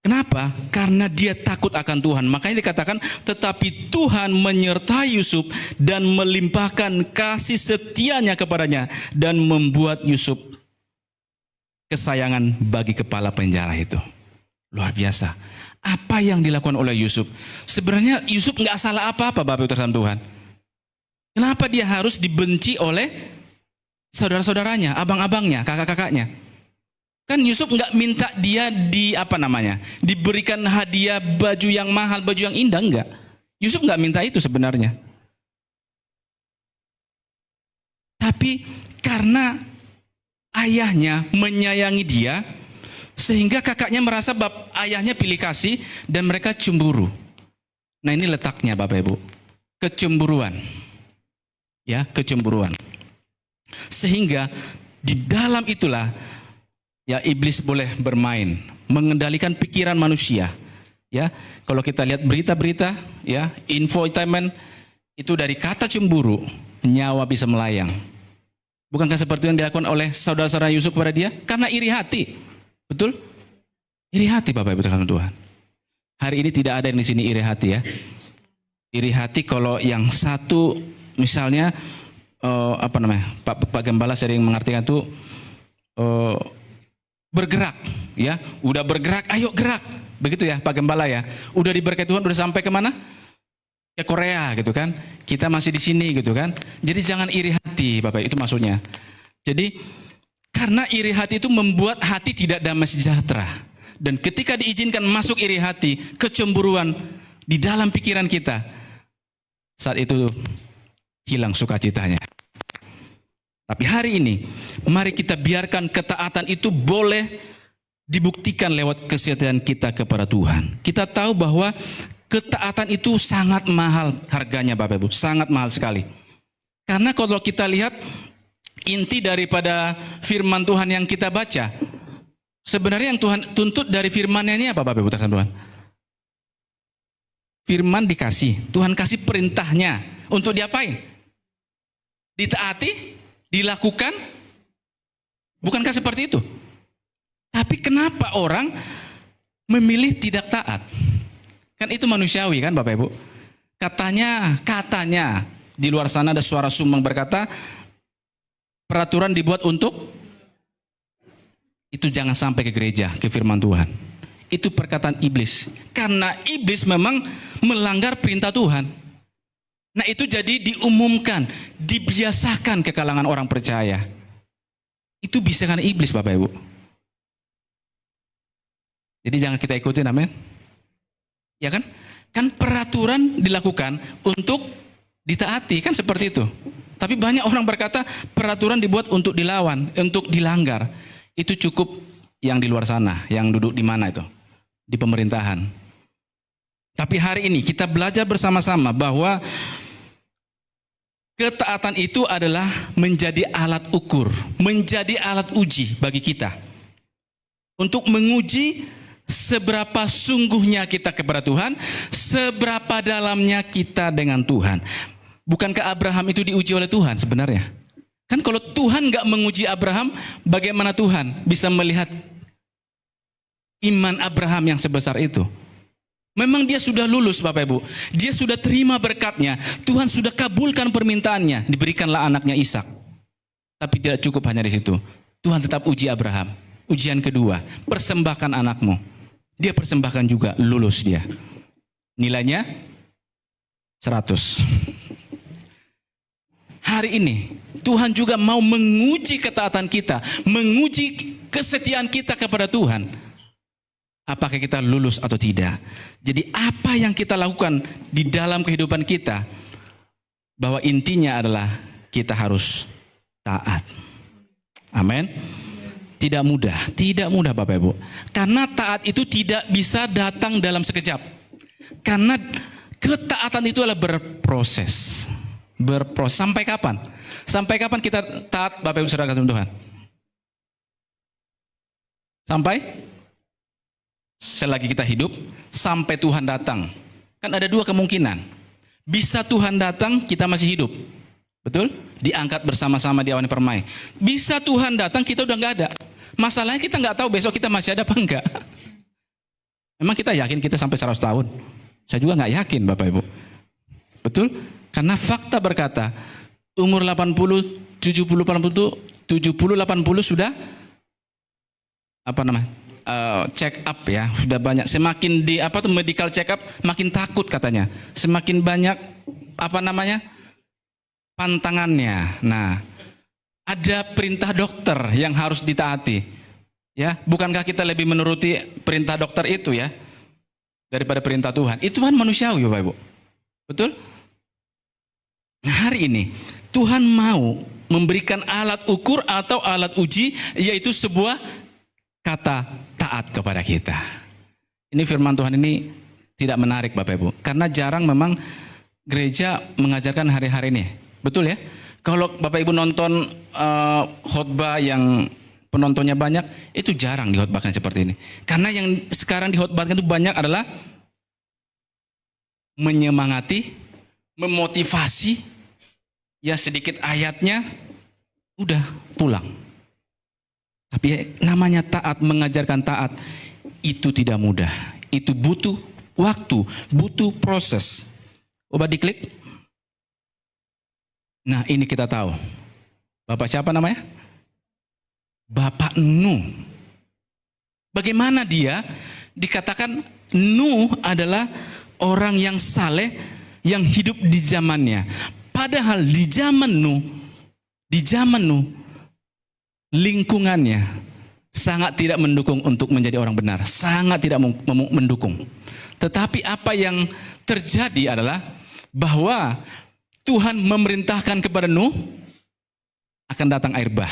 Kenapa? Karena dia takut akan Tuhan. Makanya dikatakan, tetapi Tuhan menyertai Yusuf dan melimpahkan kasih setianya kepadanya dan membuat Yusuf kesayangan bagi kepala penjara itu. Luar biasa. Apa yang dilakukan oleh Yusuf? Sebenarnya Yusuf nggak salah apa-apa Bapak Ibu dalam Tuhan. Kenapa dia harus dibenci oleh saudara-saudaranya, abang-abangnya, kakak-kakaknya? Kan Yusuf nggak minta dia diberikan hadiah baju yang mahal, baju yang indah, enggak. Yusuf nggak minta itu sebenarnya. Tapi karena ayahnya menyayangi dia, sehingga kakaknya merasa ayahnya pilih kasih dan mereka cemburu. Nah ini letaknya Bapak Ibu. Kecemburuan. Ya, kecemburuan. Sehingga di dalam itulah ya iblis boleh bermain, mengendalikan pikiran manusia. Ya, kalau kita lihat berita-berita, ya, infotainment itu dari kata cemburu, nyawa bisa melayang. Bukankah seperti yang dilakukan oleh saudara-saudara Yusuf kepada dia? Karena iri hati. Betul? Iri hati Bapak Ibu terkasih Tuhan. Hari ini tidak ada yang di sini iri hati ya. Iri hati kalau yang satu misalnya Pak Gembala sering mengartikan itu bergerak, ya, udah bergerak, ayo gerak, begitu ya Pak Gembala ya. Udah diberkati Tuhan, udah sampai kemana? Ke Korea gitu kan. Kita masih di sini gitu kan. Jadi jangan iri hati Bapak, itu maksudnya. Jadi karena iri hati itu membuat hati tidak damai sejahtera. Dan ketika diizinkan masuk iri hati, kecemburuan di dalam pikiran kita, saat itu hilang sukacitanya. Tapi hari ini, mari kita biarkan ketaatan itu boleh dibuktikan lewat kesetiaan kita kepada Tuhan. Kita tahu bahwa ketaatan itu sangat mahal harganya Bapak Ibu, sangat mahal sekali. Karena kalau kita lihat inti daripada firman Tuhan yang kita baca, sebenarnya yang Tuhan tuntut dari firman-Nya ini apa Bapak Ibu terkasih Tuhan? Firman dikasih, Tuhan kasih perintahnya untuk diapain? Ditaati? Dilakukan? Bukankah seperti itu? Tapi kenapa orang memilih tidak taat? Kan itu manusiawi kan Bapak Ibu? Katanya di luar sana ada suara sumbang berkata, peraturan dibuat untuk itu, jangan sampai ke gereja, ke firman Tuhan. Itu perkataan iblis. Karena iblis memang melanggar perintah Tuhan. Nah itu jadi diumumkan, dibiasakan ke kalangan orang percaya. Itu bisa karena iblis Bapak Ibu. Jadi jangan kita ikutin, amin. Ya kan? Kan peraturan dilakukan untuk ditaati, kan seperti itu. Tapi banyak orang berkata peraturan dibuat untuk dilawan, untuk dilanggar. Itu cukup yang di luar sana, yang duduk di mana itu? Di pemerintahan. Tapi hari ini kita belajar bersama-sama bahwa ketaatan itu adalah menjadi alat ukur, menjadi alat uji bagi kita. Untuk menguji seberapa sungguhnya kita kepada Tuhan, seberapa dalamnya kita dengan Tuhan. Bukankah Abraham itu diuji oleh Tuhan sebenarnya? Kan kalau Tuhan nggak menguji Abraham, bagaimana Tuhan bisa melihat iman Abraham yang sebesar itu? Memang dia sudah lulus Bapak Ibu. Dia sudah terima berkatnya. Tuhan sudah kabulkan permintaannya. Diberikanlah anaknya Ishak. Tapi tidak cukup hanya di situ. Tuhan tetap uji Abraham. Ujian kedua, persembahkan anakmu. Dia persembahkan juga, lulus dia. Nilainya 100. Hari ini Tuhan juga mau menguji ketaatan kita, menguji kesetiaan kita kepada Tuhan. Apakah kita lulus atau tidak? Jadi apa yang kita lakukan di dalam kehidupan kita, bahwa intinya adalah kita harus taat. Amin. Tidak mudah Bapak Ibu. Karena taat itu tidak bisa datang dalam sekejap. Karena ketaatan itu adalah berproses. Sampai kapan? Sampai kapan kita taat Bapak Ibu Saudara kasih Tuhan? Sampai selagi kita hidup, sampai Tuhan datang. Kan ada dua kemungkinan. Bisa Tuhan datang, kita masih hidup. Betul? Diangkat bersama-sama di awan permai. Bisa Tuhan datang, kita udah nggak ada. Masalahnya kita nggak tahu besok kita masih ada apa enggak. Memang kita yakin kita sampai 100 tahun? Saya juga nggak yakin Bapak Ibu. Betul? Karena fakta berkata, umur 80, 70, 80 sudah check up ya, sudah banyak. Semakin di medical check up, makin takut katanya. Semakin banyak pantangannya. Nah, ada perintah dokter yang harus ditaati. Ya, bukankah kita lebih menuruti perintah dokter itu ya daripada perintah Tuhan? Itu kan manusiawi Bapak Ibu. Betul? Nah, hari ini Tuhan mau memberikan alat ukur atau alat uji, yaitu sebuah kata taat kepada kita. Ini firman Tuhan ini tidak menarik Bapak Ibu, karena jarang memang gereja mengajarkan hari-hari ini. Betul ya? Kalau Bapak Ibu nonton khotbah yang penontonnya banyak, itu jarang dihotbahkan seperti ini. Karena yang sekarang dihotbahkan itu banyak adalah menyemangati, memotivasi, ya sedikit ayatnya, udah pulang. Tapi namanya taat, mengajarkan taat, itu tidak mudah. Itu butuh waktu, butuh proses. Coba diklik. Nah ini kita tahu. Bapak siapa namanya? Bapak Nuh. Bagaimana dia dikatakan Nuh adalah orang yang saleh yang hidup di zamannya. Padahal di zaman Nuh lingkungannya sangat tidak mendukung untuk menjadi orang benar, sangat tidak mendukung. Tetapi apa yang terjadi adalah bahwa Tuhan memerintahkan kepada Nuh akan datang air bah.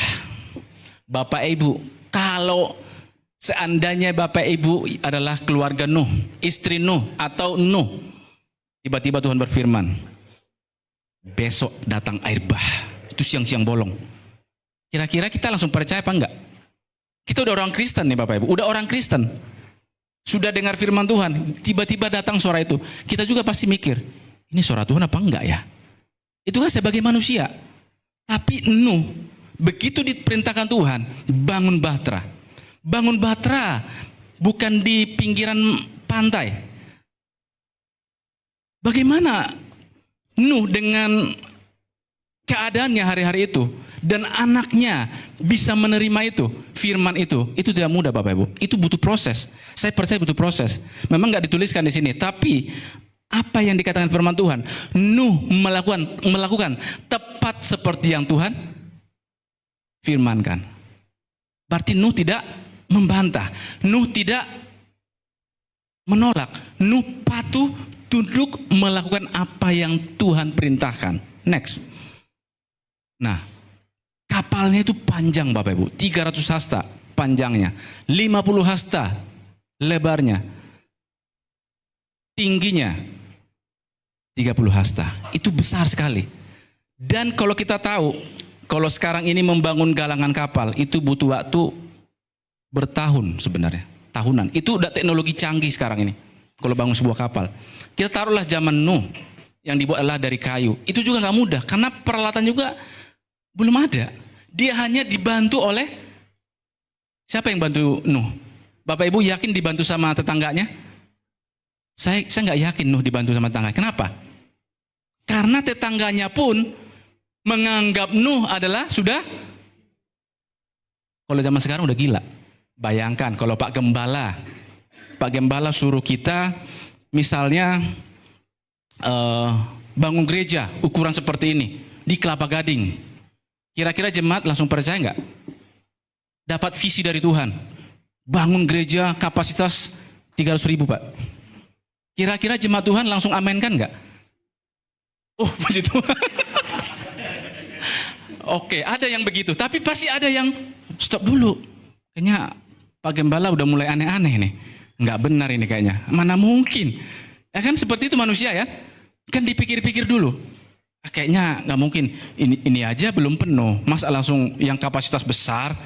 Bapak Ibu, kalau seandainya Bapak Ibu adalah keluarga Nuh, istri Nuh atau Nuh, tiba-tiba Tuhan berfirman, besok datang air bah. Itu siang-siang bolong. Kira-kira kita langsung percaya apa enggak? Kita udah orang Kristen nih Bapak Ibu, udah orang Kristen. Sudah dengar firman Tuhan, tiba-tiba datang suara itu. Kita juga pasti mikir, ini suara Tuhan apa enggak ya? Itu kan sebagai manusia. Tapi Nuh, begitu diperintahkan Tuhan, bangun bahtera. Bangun bahtera, bukan di pinggiran pantai. Bagaimana Nuh dengan keadaannya hari-hari itu, dan anaknya bisa menerima itu, firman itu tidak mudah Bapak Ibu. Itu butuh proses. Saya percaya butuh proses. Memang nggak dituliskan di sini, tapi apa yang dikatakan firman Tuhan, Nuh melakukan tepat seperti yang Tuhan firmankan. Berarti Nuh tidak membantah, Nuh tidak menolak, Nuh patuh tunduk melakukan apa yang Tuhan perintahkan. Next. Nah, kapalnya itu panjang Bapak Ibu, 300 hasta panjangnya, 50 hasta lebarnya, tingginya 30 hasta. Itu besar sekali. Dan kalau kita tahu, kalau sekarang ini membangun galangan kapal, itu butuh waktu bertahun sebenarnya, tahunan. Itu udah teknologi canggih sekarang ini. Kalau bangun sebuah kapal, kita taruhlah zaman Nuh yang dibuat adalah dari kayu. Itu juga nggak mudah, karena peralatan juga belum ada. Dia hanya dibantu oleh siapa yang bantu Nuh? Bapak Ibu yakin dibantu sama tetangganya? Saya nggak yakin Nuh dibantu sama tetangga. Kenapa? Karena tetangganya pun menganggap Nuh adalah sudah, kalau zaman sekarang udah gila. Bayangkan kalau Pak Gembala suruh kita misalnya bangun gereja ukuran seperti ini di Kelapa Gading. Kira-kira jemaat langsung percaya nggak? Dapat visi dari Tuhan. Bangun gereja kapasitas 300.000 Pak. Kira-kira jemaat Tuhan langsung amenkan nggak? Oh, puji Tuhan. Oke, ada yang begitu. Tapi pasti ada yang stop dulu. Kayaknya Pak Gembala udah mulai aneh-aneh nih. Nggak benar ini kayaknya. Mana mungkin? Ya kan seperti itu manusia ya. Kan dipikir-pikir dulu. Kayaknya nggak mungkin. Ini aja belum penuh. Masa langsung yang kapasitas besar?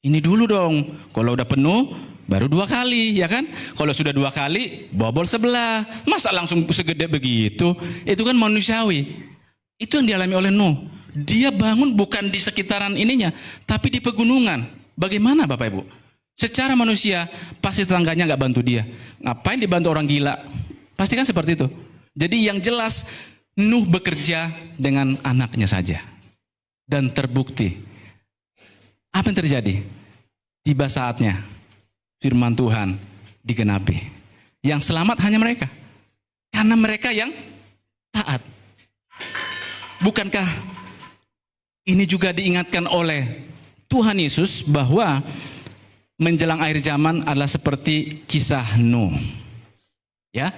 Ini dulu dong. Kalau udah penuh, baru 2 kali, ya kan? Kalau sudah 2 kali, bobol sebelah. Masa langsung segede begitu? Itu kan manusiawi. Itu yang dialami oleh Nuh. Dia bangun bukan di sekitaran ininya, tapi di pegunungan. Bagaimana Bapak Ibu? Secara manusia, pasti tetangganya nggak bantu dia. Ngapain dibantu orang gila? Pasti kan seperti itu. Jadi yang jelas, Nuh bekerja dengan anaknya saja. Dan terbukti. Apa yang terjadi? Tiba saatnya firman Tuhan digenapi. Yang selamat hanya mereka. Karena mereka yang taat. Bukankah ini juga diingatkan oleh Tuhan Yesus bahwa menjelang akhir zaman adalah seperti kisah Nuh. Ya,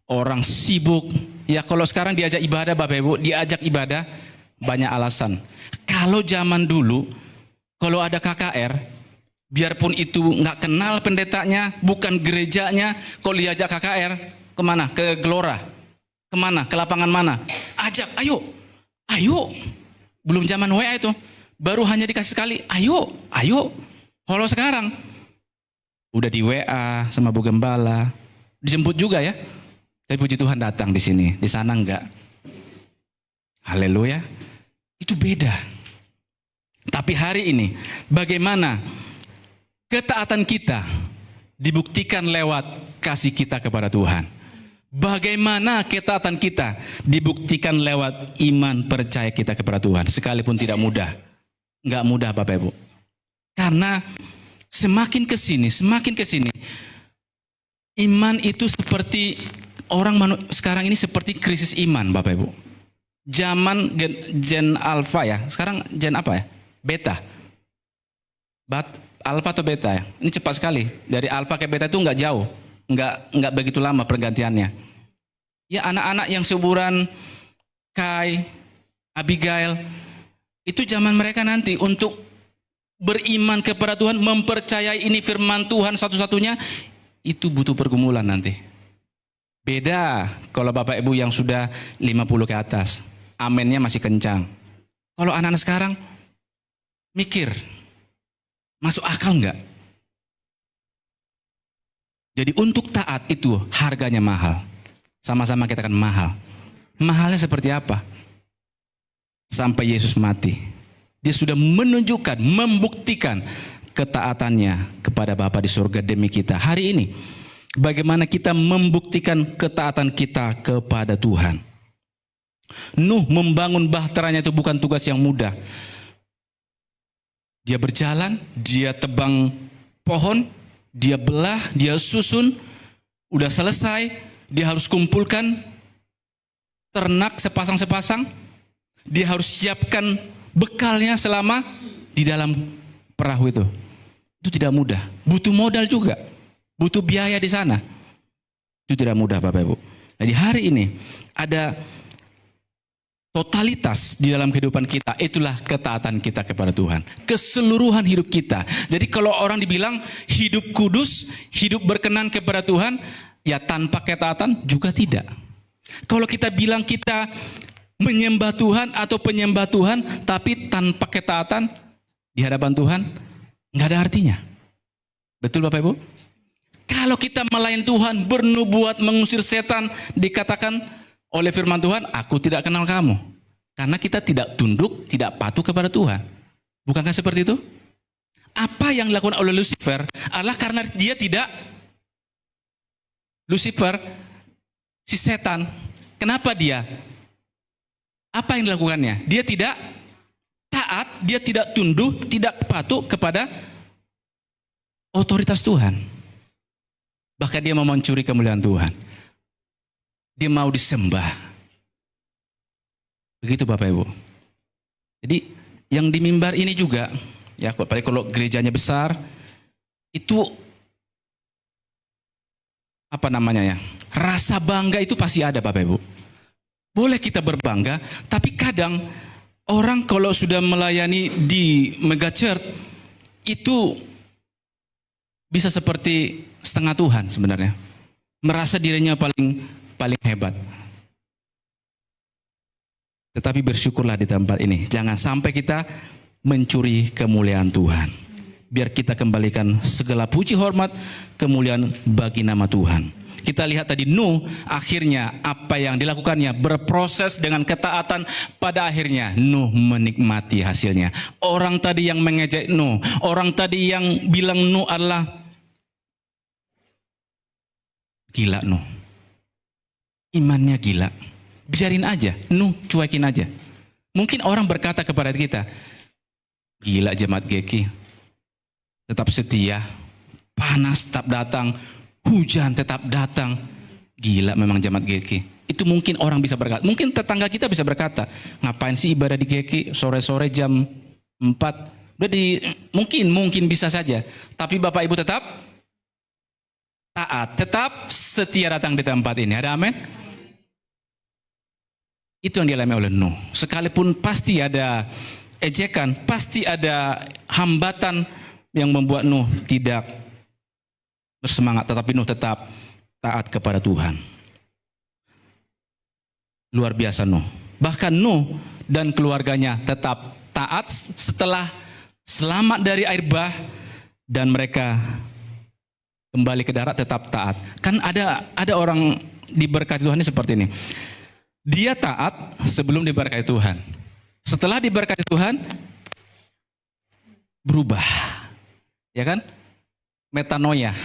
orang sibuk. Ya kalau sekarang diajak ibadah Bapak Ibu, diajak ibadah banyak alasan. Kalau zaman dulu, kalau ada KKR, biarpun itu nggak kenal pendetanya, bukan gerejanya, kalau diajak KKR, kemana? Ke Gelora, kemana? Ke lapangan mana? Ajak, ayo. Belum zaman WA itu, baru hanya dikasih sekali, ayo. Kalau sekarang udah di WA sama Bu Gembala, dijemput juga ya. Tapi puji Tuhan datang di sini, di sana enggak. Haleluya. Itu beda. Tapi hari ini bagaimana ketaatan kita dibuktikan lewat kasih kita kepada Tuhan. Bagaimana ketaatan kita dibuktikan lewat iman percaya kita kepada Tuhan. Sekalipun tidak mudah. Enggak mudah Bapak Ibu. Karena semakin ke sini, iman itu seperti sekarang ini seperti krisis iman Bapak Ibu. Zaman gen alpha ya. Sekarang gen apa ya? Beta. Alpha atau beta ya? Ini cepat sekali. Dari alpha ke beta itu enggak jauh. Enggak begitu lama pergantiannya. Ya anak-anak yang seumuran Kai, Abigail, itu zaman mereka nanti untuk beriman kepada Tuhan, mempercayai ini firman Tuhan satu-satunya, itu butuh pergumulan nanti. Beda kalau Bapak Ibu yang sudah 50 ke atas, amennya masih kencang. Kalau anak-anak sekarang mikir, masuk akal enggak? Jadi untuk taat itu harganya mahal. Sama-sama kita kan mahal. Mahalnya seperti apa? Sampai Yesus mati. Dia sudah menunjukkan, membuktikan ketaatannya kepada Bapa di surga demi kita. Hari ini, bagaimana kita membuktikan ketaatan kita kepada Tuhan. Nuh membangun bahteranya itu bukan tugas yang mudah. Dia berjalan, dia tebang pohon, dia belah, dia susun, udah selesai. Dia harus kumpulkan ternak sepasang-sepasang. Dia harus siapkan bekalnya selama di dalam perahu itu. Itu tidak mudah. Butuh modal juga. Butuh biaya di sana. Itu tidak mudah Bapak Ibu. Jadi hari ini ada totalitas di dalam kehidupan kita. Itulah ketaatan kita kepada Tuhan. Keseluruhan hidup kita. Jadi kalau orang dibilang hidup kudus, hidup berkenan kepada Tuhan, ya tanpa ketaatan juga tidak. Kalau kita bilang kita menyembah Tuhan atau penyembah Tuhan, tapi tanpa ketaatan di hadapan Tuhan, nggak ada artinya. Betul Bapak Ibu? Kalau kita melayani Tuhan, bernubuat, mengusir setan, dikatakan oleh firman Tuhan, aku tidak kenal kamu. Karena kita tidak tunduk, tidak patuh kepada Tuhan. Bukankah seperti itu? Apa yang dilakukan oleh Lucifer adalah karena dia tidak, Lucifer, si setan, kenapa dia? Apa yang dilakukannya? Dia tidak taat, dia tidak tunduk, tidak patuh kepada otoritas Tuhan. Bahkan dia mau mencuri kemuliaan Tuhan. Dia mau disembah. Begitu Bapak Ibu. Jadi yang di mimbar ini juga, ya apalagi kalau gerejanya besar, itu apa namanya ya? Rasa bangga itu pasti ada Bapak Ibu. Boleh kita berbangga, tapi kadang orang kalau sudah melayani di mega church itu bisa seperti setengah Tuhan sebenarnya. Merasa dirinya paling hebat. Tetapi bersyukurlah di tempat ini. Jangan sampai kita mencuri kemuliaan Tuhan. Biar kita kembalikan segala puji hormat, kemuliaan bagi nama Tuhan. Kita lihat tadi Nuh, akhirnya apa yang dilakukannya, berproses dengan ketaatan, pada akhirnya Nuh menikmati hasilnya. Orang tadi yang mengejek Nuh, orang tadi yang bilang Nuh adalah gila Nuh. Imannya gila. Biarin aja, Nuh cuekin aja. Mungkin orang berkata kepada kita, gila jemaat GK. Tetap setia, panas tetap datang, hujan tetap datang. Gila memang jemaat GK. Itu mungkin orang bisa berkata. Mungkin tetangga kita bisa berkata, ngapain sih ibadah di GK sore-sore jam 4? Jadi mungkin bisa saja. Tapi Bapak Ibu tetap taat, tetap setia datang di tempat ini. Ada amin? Itu yang dialami oleh Nuh. Sekalipun pasti ada ejekan, pasti ada hambatan yang membuat Nuh tidak bersemangat, tetapi Nuh tetap taat kepada Tuhan. Luar biasa Nuh. Bahkan Nuh dan keluarganya tetap taat setelah selamat dari air bah. dan mereka kembali ke darat tetap taat. Kan ada orang diberkati Tuhan ini seperti ini. Dia taat sebelum diberkati Tuhan. Setelah diberkati Tuhan, berubah. Ya kan? Metanoia.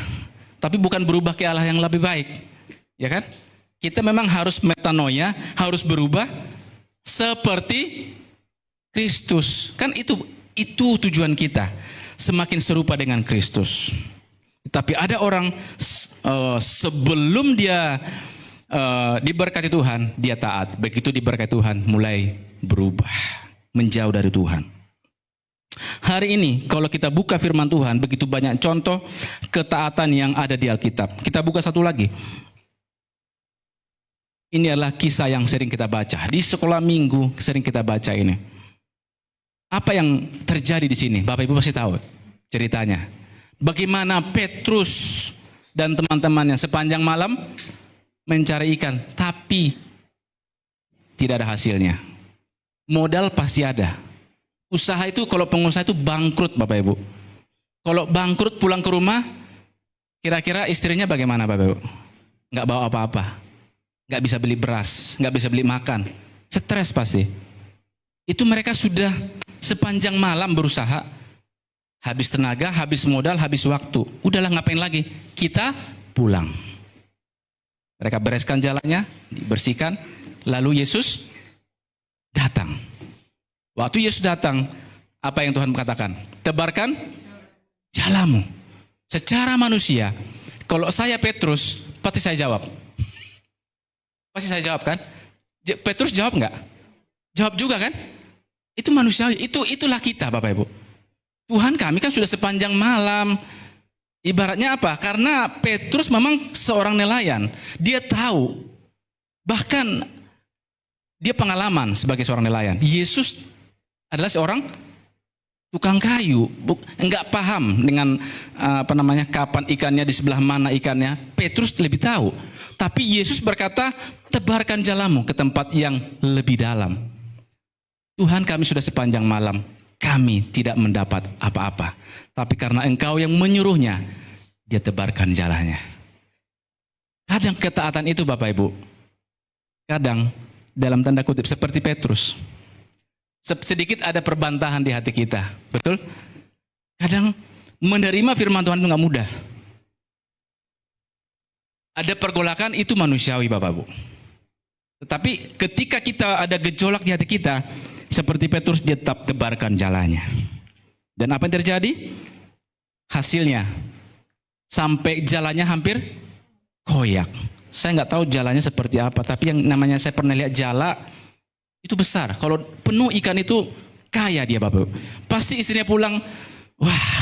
Tapi bukan berubah ke Allah yang lebih baik. Ya kan? Kita memang harus metanoia, harus berubah seperti Kristus. Kan itu tujuan kita. Semakin serupa dengan Kristus. Tapi ada orang sebelum dia diberkati Tuhan, dia taat. Begitu diberkati Tuhan, mulai berubah, menjauh dari Tuhan. Hari ini kalau kita buka firman Tuhan, begitu banyak contoh ketaatan yang ada di Alkitab. Kita buka satu lagi. Ini adalah kisah yang sering kita baca. Di sekolah minggu sering kita baca ini. Apa yang terjadi di sini? Bapak Ibu pasti tahu ceritanya. Bagaimana Petrus dan teman-temannya sepanjang malam mencari ikan, tapi tidak ada hasilnya. Modal pasti ada. Usaha itu, kalau pengusaha itu bangkrut Bapak Ibu. Kalau bangkrut pulang ke rumah, kira-kira istrinya bagaimana Bapak Ibu? Nggak bawa apa-apa. Nggak bisa beli beras, nggak bisa beli makan. Stres pasti. Itu mereka sudah sepanjang malam berusaha. Habis tenaga, habis modal, habis waktu. Udahlah ngapain lagi? Kita pulang. Mereka bereskan jalannya, dibersihkan. Lalu Yesus datang. Waktu Yesus datang, apa yang Tuhan katakan? Tebarkan jalamu. Secara manusia, kalau saya Petrus, pasti saya jawab. Pasti saya jawab kan? Petrus jawab enggak? Jawab juga kan? Itu manusia, itulah kita Bapak Ibu. Tuhan kami kan sudah sepanjang malam. Ibaratnya apa? Karena Petrus memang seorang nelayan. Dia tahu. Bahkan dia pengalaman sebagai seorang nelayan. Yesus adalah seorang tukang kayu. Enggak paham dengan kapan ikannya, di sebelah mana ikannya. Petrus lebih tahu. Tapi Yesus berkata, tebarkan jalamu ke tempat yang lebih dalam. Tuhan kami sudah sepanjang malam. Kami tidak mendapat apa-apa. Tapi karena Engkau yang menyuruhnya, dia tebarkan jalannya. Kadang ketaatan itu Bapak Ibu, kadang dalam tanda kutip seperti Petrus. Sedikit ada perbantahan di hati kita. Betul? Kadang menerima firman Tuhan itu gak mudah. Ada pergolakan, itu manusiawi Bapak Ibu. Tetapi ketika kita ada gejolak di hati kita, seperti Petrus, dia tetap tebarkan jalannya. Dan apa yang terjadi? Hasilnya, sampai jalannya hampir koyak. Saya nggak tahu jalannya seperti apa, tapi yang namanya saya pernah lihat jala, itu besar. Kalau penuh ikan itu, kaya dia Bapak. Pasti istrinya pulang, wah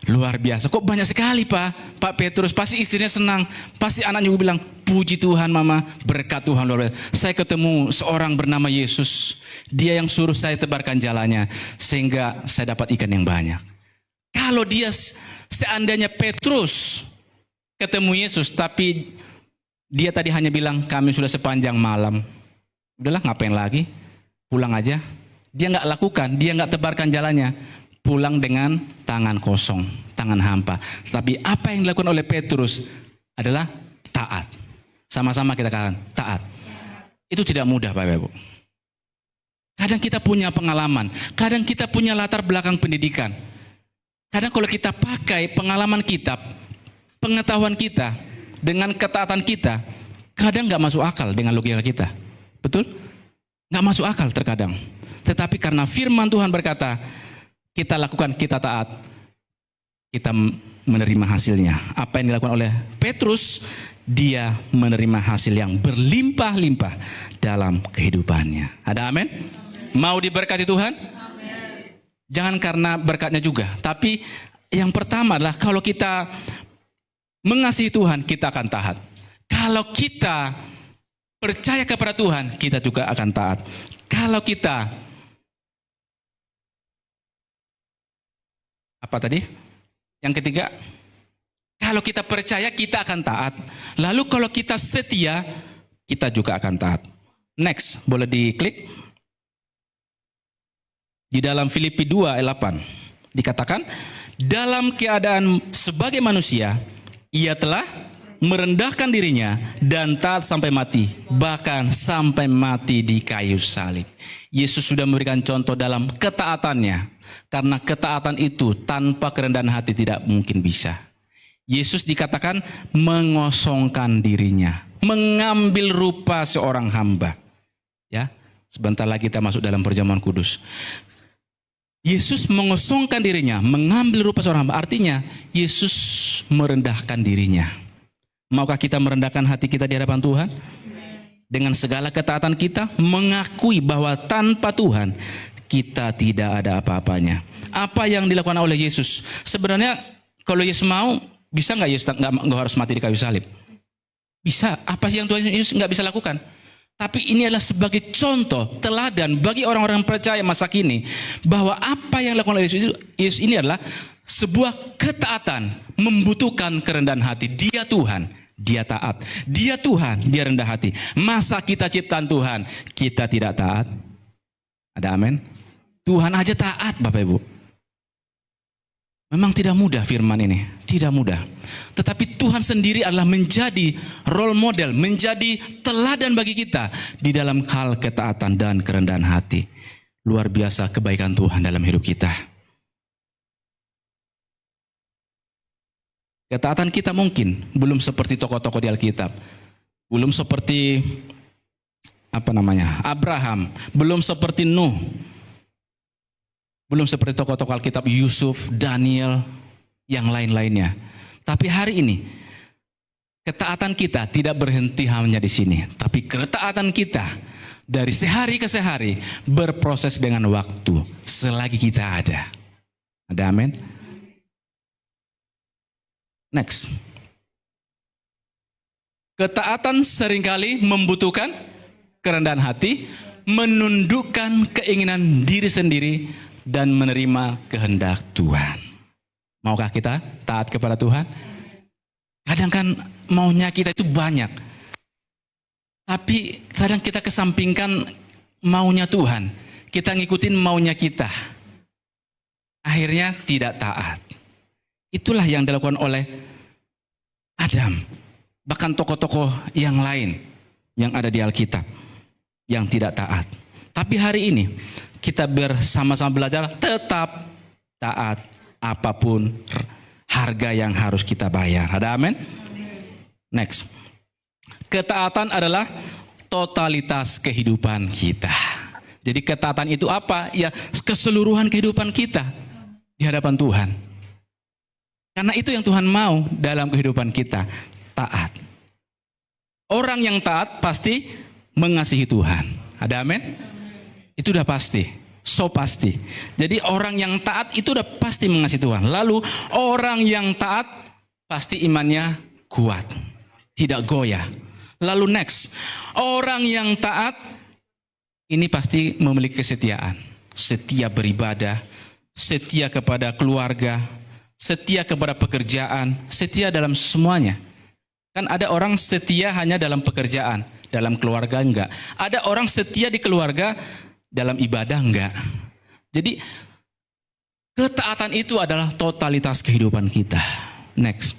luar biasa. Kok banyak sekali Pak Petrus. Pasti istrinya senang. Pasti anaknya juga bilang, puji Tuhan Mama, berkat Tuhan luar biasa. Saya ketemu seorang bernama Yesus. Dia yang suruh saya tebarkan jalannya, sehingga saya dapat ikan yang banyak. Kalau dia seandainya Petrus ketemu Yesus, tapi dia tadi hanya bilang, kami sudah sepanjang malam. Udahlah ngapain lagi? Pulang aja. Dia nggak lakukan, dia nggak tebarkan jalannya. Pulang dengan tangan kosong, tangan hampa. Tapi apa yang dilakukan oleh Petrus adalah taat. Sama-sama kita katakan taat. Itu tidak mudah Bapak Ibu. Kadang kita punya pengalaman, kadang kita punya latar belakang pendidikan. Kadang kalau kita pakai pengalaman kita, pengetahuan kita dengan ketaatan kita, kadang nggak masuk akal dengan logika kita. Betul? Nggak masuk akal terkadang. Tetapi karena firman Tuhan berkata, kita lakukan, kita taat, kita menerima hasilnya. Apa yang dilakukan oleh Petrus, dia menerima hasil yang berlimpah-limpah dalam kehidupannya. Ada amin? Mau diberkati Tuhan? Amin. Jangan karena berkatnya juga, tapi yang pertama adalah kalau kita mengasihi Tuhan, kita akan taat. Kalau kita percaya kepada Tuhan, kita juga akan taat. Kalau kita apa tadi? Yang ketiga, kalau kita percaya kita akan taat. Lalu kalau kita setia, kita juga akan taat. Next, boleh diklik. Di dalam Filipi 2 ayat 8 dikatakan, dalam keadaan sebagai manusia, ia telah merendahkan dirinya dan taat sampai mati, bahkan sampai mati di kayu salib. Yesus sudah memberikan contoh dalam ketaatannya, karena ketaatan itu tanpa kerendahan hati tidak mungkin bisa. Yesus dikatakan mengosongkan dirinya, mengambil rupa seorang hamba. Ya, sebentar lagi kita masuk dalam perjamuan kudus. Yesus mengosongkan dirinya, mengambil rupa seorang hamba. Artinya Yesus merendahkan dirinya. Maukah kita merendahkan hati kita di hadapan Tuhan? Dengan segala ketaatan kita, mengakui bahwa tanpa Tuhan kita tidak ada apa-apanya. Apa yang dilakukan oleh Yesus? Sebenarnya kalau Yesus mau, bisa nggak Yesus nggak harus mati di kayu salib? Bisa. Apa sih yang Tuhan Yesus nggak bisa lakukan? Tapi ini adalah sebagai contoh, teladan bagi orang-orang percaya masa kini, bahwa apa yang dilakukan oleh Yesus ini adalah sebuah ketaatan, membutuhkan kerendahan hati. Dia Tuhan, dia taat. Dia Tuhan, dia rendah hati. Masa kita ciptaan Tuhan, kita tidak taat? Ada amin? Tuhan aja taat, Bapak Ibu. Memang tidak mudah firman ini, tidak mudah. Tetapi Tuhan sendiri adalah menjadi role model, menjadi teladan bagi kita di dalam hal ketaatan dan kerendahan hati. Luar biasa kebaikan Tuhan dalam hidup kita. Ketaatan kita mungkin belum seperti tokoh-tokoh di Alkitab, belum seperti Abraham, belum seperti Nuh, belum seperti tokoh-tokoh Alkitab Yusuf, Daniel, yang lain-lainnya. Tapi hari ini ketaatan kita tidak berhenti hanya di sini, tapi ketaatan kita dari sehari ke sehari berproses dengan waktu selagi kita ada. Ada amin? Next. Ketaatan seringkali membutuhkan kerendahan hati, menundukkan keinginan diri sendiri, dan menerima kehendak Tuhan. Maukah kita taat kepada Tuhan? Kadang kan maunya kita itu banyak, tapi kadang kita kesampingkan maunya Tuhan. Kita ngikutin maunya kita. Akhirnya tidak taat. Itulah yang dilakukan oleh Adam. Bahkan tokoh-tokoh yang lain yang ada di Alkitab yang tidak taat. Tapi hari ini kita bersama-sama belajar tetap taat apapun harga yang harus kita bayar. Ada amin? Next. Ketaatan adalah totalitas kehidupan kita. Jadi ketaatan itu apa? Ya, keseluruhan kehidupan kita di hadapan Tuhan. Karena itu yang Tuhan mau dalam kehidupan kita, taat. Orang yang taat pasti mengasihi Tuhan. Ada amin? Itu udah pasti, so pasti. Jadi orang yang taat itu udah pasti mengasihi Tuhan. Lalu orang yang taat pasti imannya kuat, tidak goyah. Lalu next, orang yang taat ini pasti memiliki kesetiaan. Setia beribadah, setia kepada keluarga, setia kepada pekerjaan, setia dalam semuanya. Kan ada orang setia hanya dalam pekerjaan, dalam keluarga enggak. Ada orang setia di keluarga, dalam ibadah enggak. Jadi ketaatan itu adalah totalitas kehidupan kita. Next.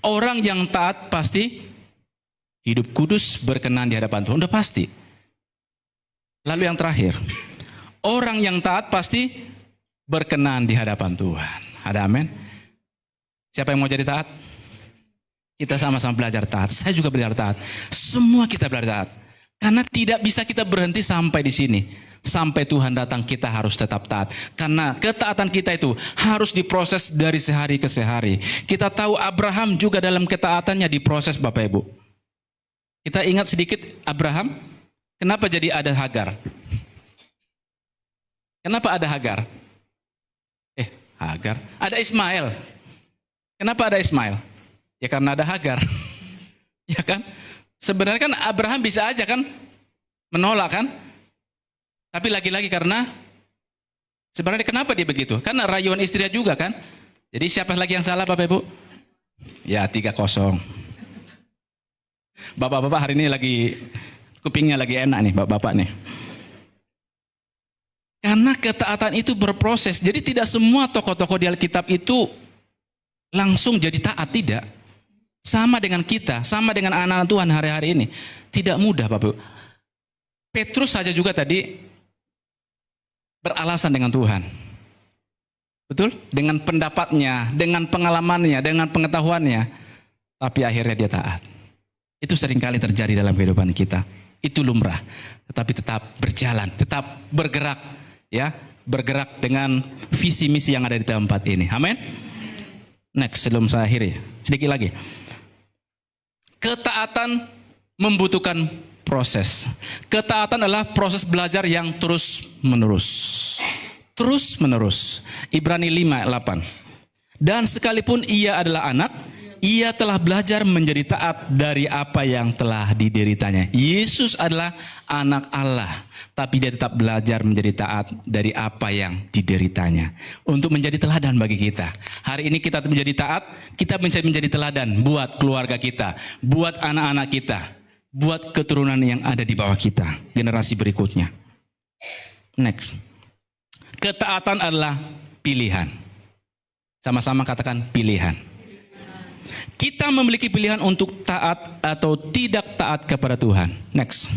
Orang yang taat pasti hidup kudus berkenan di hadapan Tuhan. Udah pasti. Lalu yang terakhir. Orang yang taat pasti berkenan di hadapan Tuhan. Ada amin? Siapa yang mau jadi taat? Kita sama-sama belajar taat. Saya juga belajar taat. Semua kita belajar taat. Karena tidak bisa kita berhenti sampai di sini. Sampai Tuhan datang kita harus tetap taat. Karena ketaatan kita itu harus diproses dari sehari ke sehari. Kita tahu Abraham juga dalam ketaatannya diproses Bapak Ibu. Kita ingat sedikit Abraham. Kenapa jadi ada Hagar? Kenapa ada Hagar? Hagar. Ada Ismail. Kenapa ada Ismail? Ya karena ada Hagar. Ya kan? Sebenarnya kan Abraham bisa aja kan menolak kan? Tapi lagi-lagi karena sebenarnya kenapa dia begitu? Karena rayuan istrinya juga kan? Jadi siapa lagi yang salah Bapak Ibu? Ya 3-0. Bapak-bapak hari ini lagi kupingnya lagi enak nih Bapak-bapak nih. Karena ketaatan itu berproses. Jadi tidak semua tokoh-tokoh di Alkitab itu langsung jadi taat, tidak. Sama dengan kita, sama dengan anak-anak Tuhan hari-hari ini. Tidak mudah, Bapak Ibu. Petrus saja juga tadi beralasan dengan Tuhan. Betul? Dengan pendapatnya, dengan pengalamannya, dengan pengetahuannya. Tapi akhirnya dia taat. Itu seringkali terjadi dalam kehidupan kita. Itu lumrah. Tetapi tetap berjalan, tetap bergerak. Ya, bergerak dengan visi misi yang ada di tempat ini. Amin. Next, sebelum saya akhiri, sedikit lagi. Ketaatan membutuhkan proses. Ketaatan adalah proses belajar yang terus menerus. Terus menerus. Ibrani 5:8. Dan sekalipun ia adalah anak, ia telah belajar menjadi taat dari apa yang telah dideritanya. Yesus adalah anak Allah, tapi dia tetap belajar menjadi taat dari apa yang dideritanya. Untuk menjadi teladan bagi kita. Hari ini kita menjadi taat, kita menjadi teladan buat keluarga kita, buat anak-anak kita, buat keturunan yang ada di bawah kita, generasi berikutnya. Next. Ketaatan adalah pilihan. Sama-sama katakan pilihan. Kita memiliki pilihan untuk taat atau tidak taat kepada Tuhan. Next.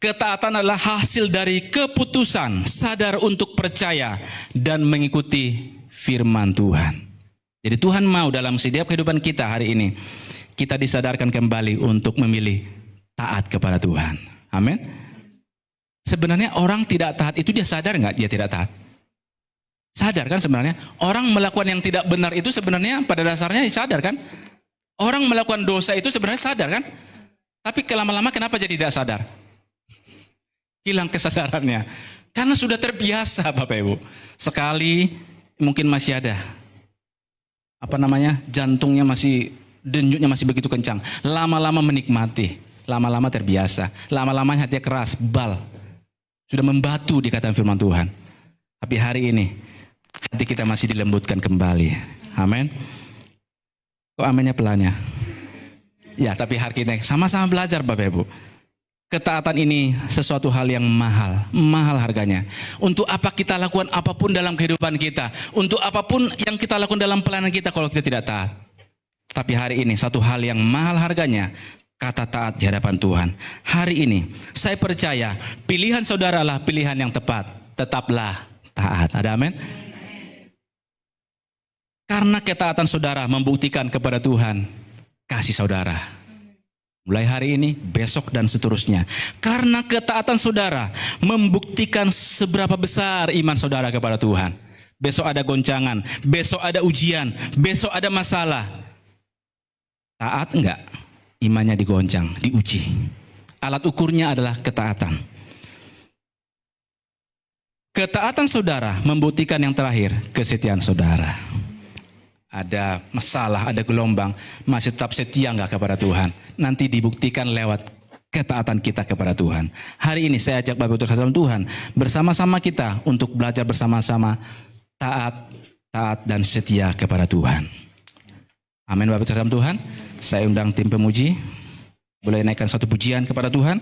Ketaatan adalah hasil dari keputusan sadar untuk percaya dan mengikuti firman Tuhan. Jadi Tuhan mau dalam setiap kehidupan kita hari ini, kita disadarkan kembali untuk memilih taat kepada Tuhan. Amin. Sebenarnya orang tidak taat itu dia sadar nggak dia tidak taat? Sadar kan sebenarnya? Orang melakukan yang tidak benar itu sebenarnya pada dasarnya sadar kan? Orang melakukan dosa itu sebenarnya sadar kan? Tapi lama-lama kenapa jadi tidak sadar? Hilang kesadarannya. Karena sudah terbiasa Bapak Ibu. Sekali mungkin masih ada. Jantungnya masih, denyutnya masih begitu kencang. Lama-lama menikmati. Lama-lama terbiasa. Lama-lama hatinya keras, bal. Sudah membatu dikatakan firman Tuhan. Tapi hari ini hati kita masih dilembutkan kembali. Amin. Kok aminnya pelannya? Ya, tapi hari ini sama-sama belajar Bapak Ibu. Ketaatan ini sesuatu hal yang mahal, mahal harganya. Untuk apa kita lakukan apapun dalam kehidupan kita, untuk apapun yang kita lakukan dalam pelayanan kita kalau kita tidak taat. Tapi hari ini satu hal yang mahal harganya, kata taat di hadapan Tuhan. Hari ini saya percaya pilihan saudara adalah pilihan yang tepat. Tetaplah taat. Ada amin? Karena ketaatan saudara membuktikan kepada Tuhan kasih saudara. Mulai hari ini, besok dan seterusnya. Karena ketaatan saudara membuktikan seberapa besar iman saudara kepada Tuhan. Besok ada goncangan, besok ada ujian, besok ada masalah. Taat enggak? Imannya digoncang, diuji. Alat ukurnya adalah ketaatan. Ketaatan saudara membuktikan yang terakhir, kesetiaan saudara. Ada masalah, ada gelombang, masih tetap setia enggak kepada Tuhan? Nanti dibuktikan lewat ketaatan kita kepada Tuhan. Hari ini saya ajak Bapak Ibu dalam Tuhan, bersama-sama kita untuk belajar bersama-sama taat dan setia kepada Tuhan. Amin Bapak Ibu dalam Tuhan. Saya undang tim pemuji, boleh naikkan satu pujian kepada Tuhan.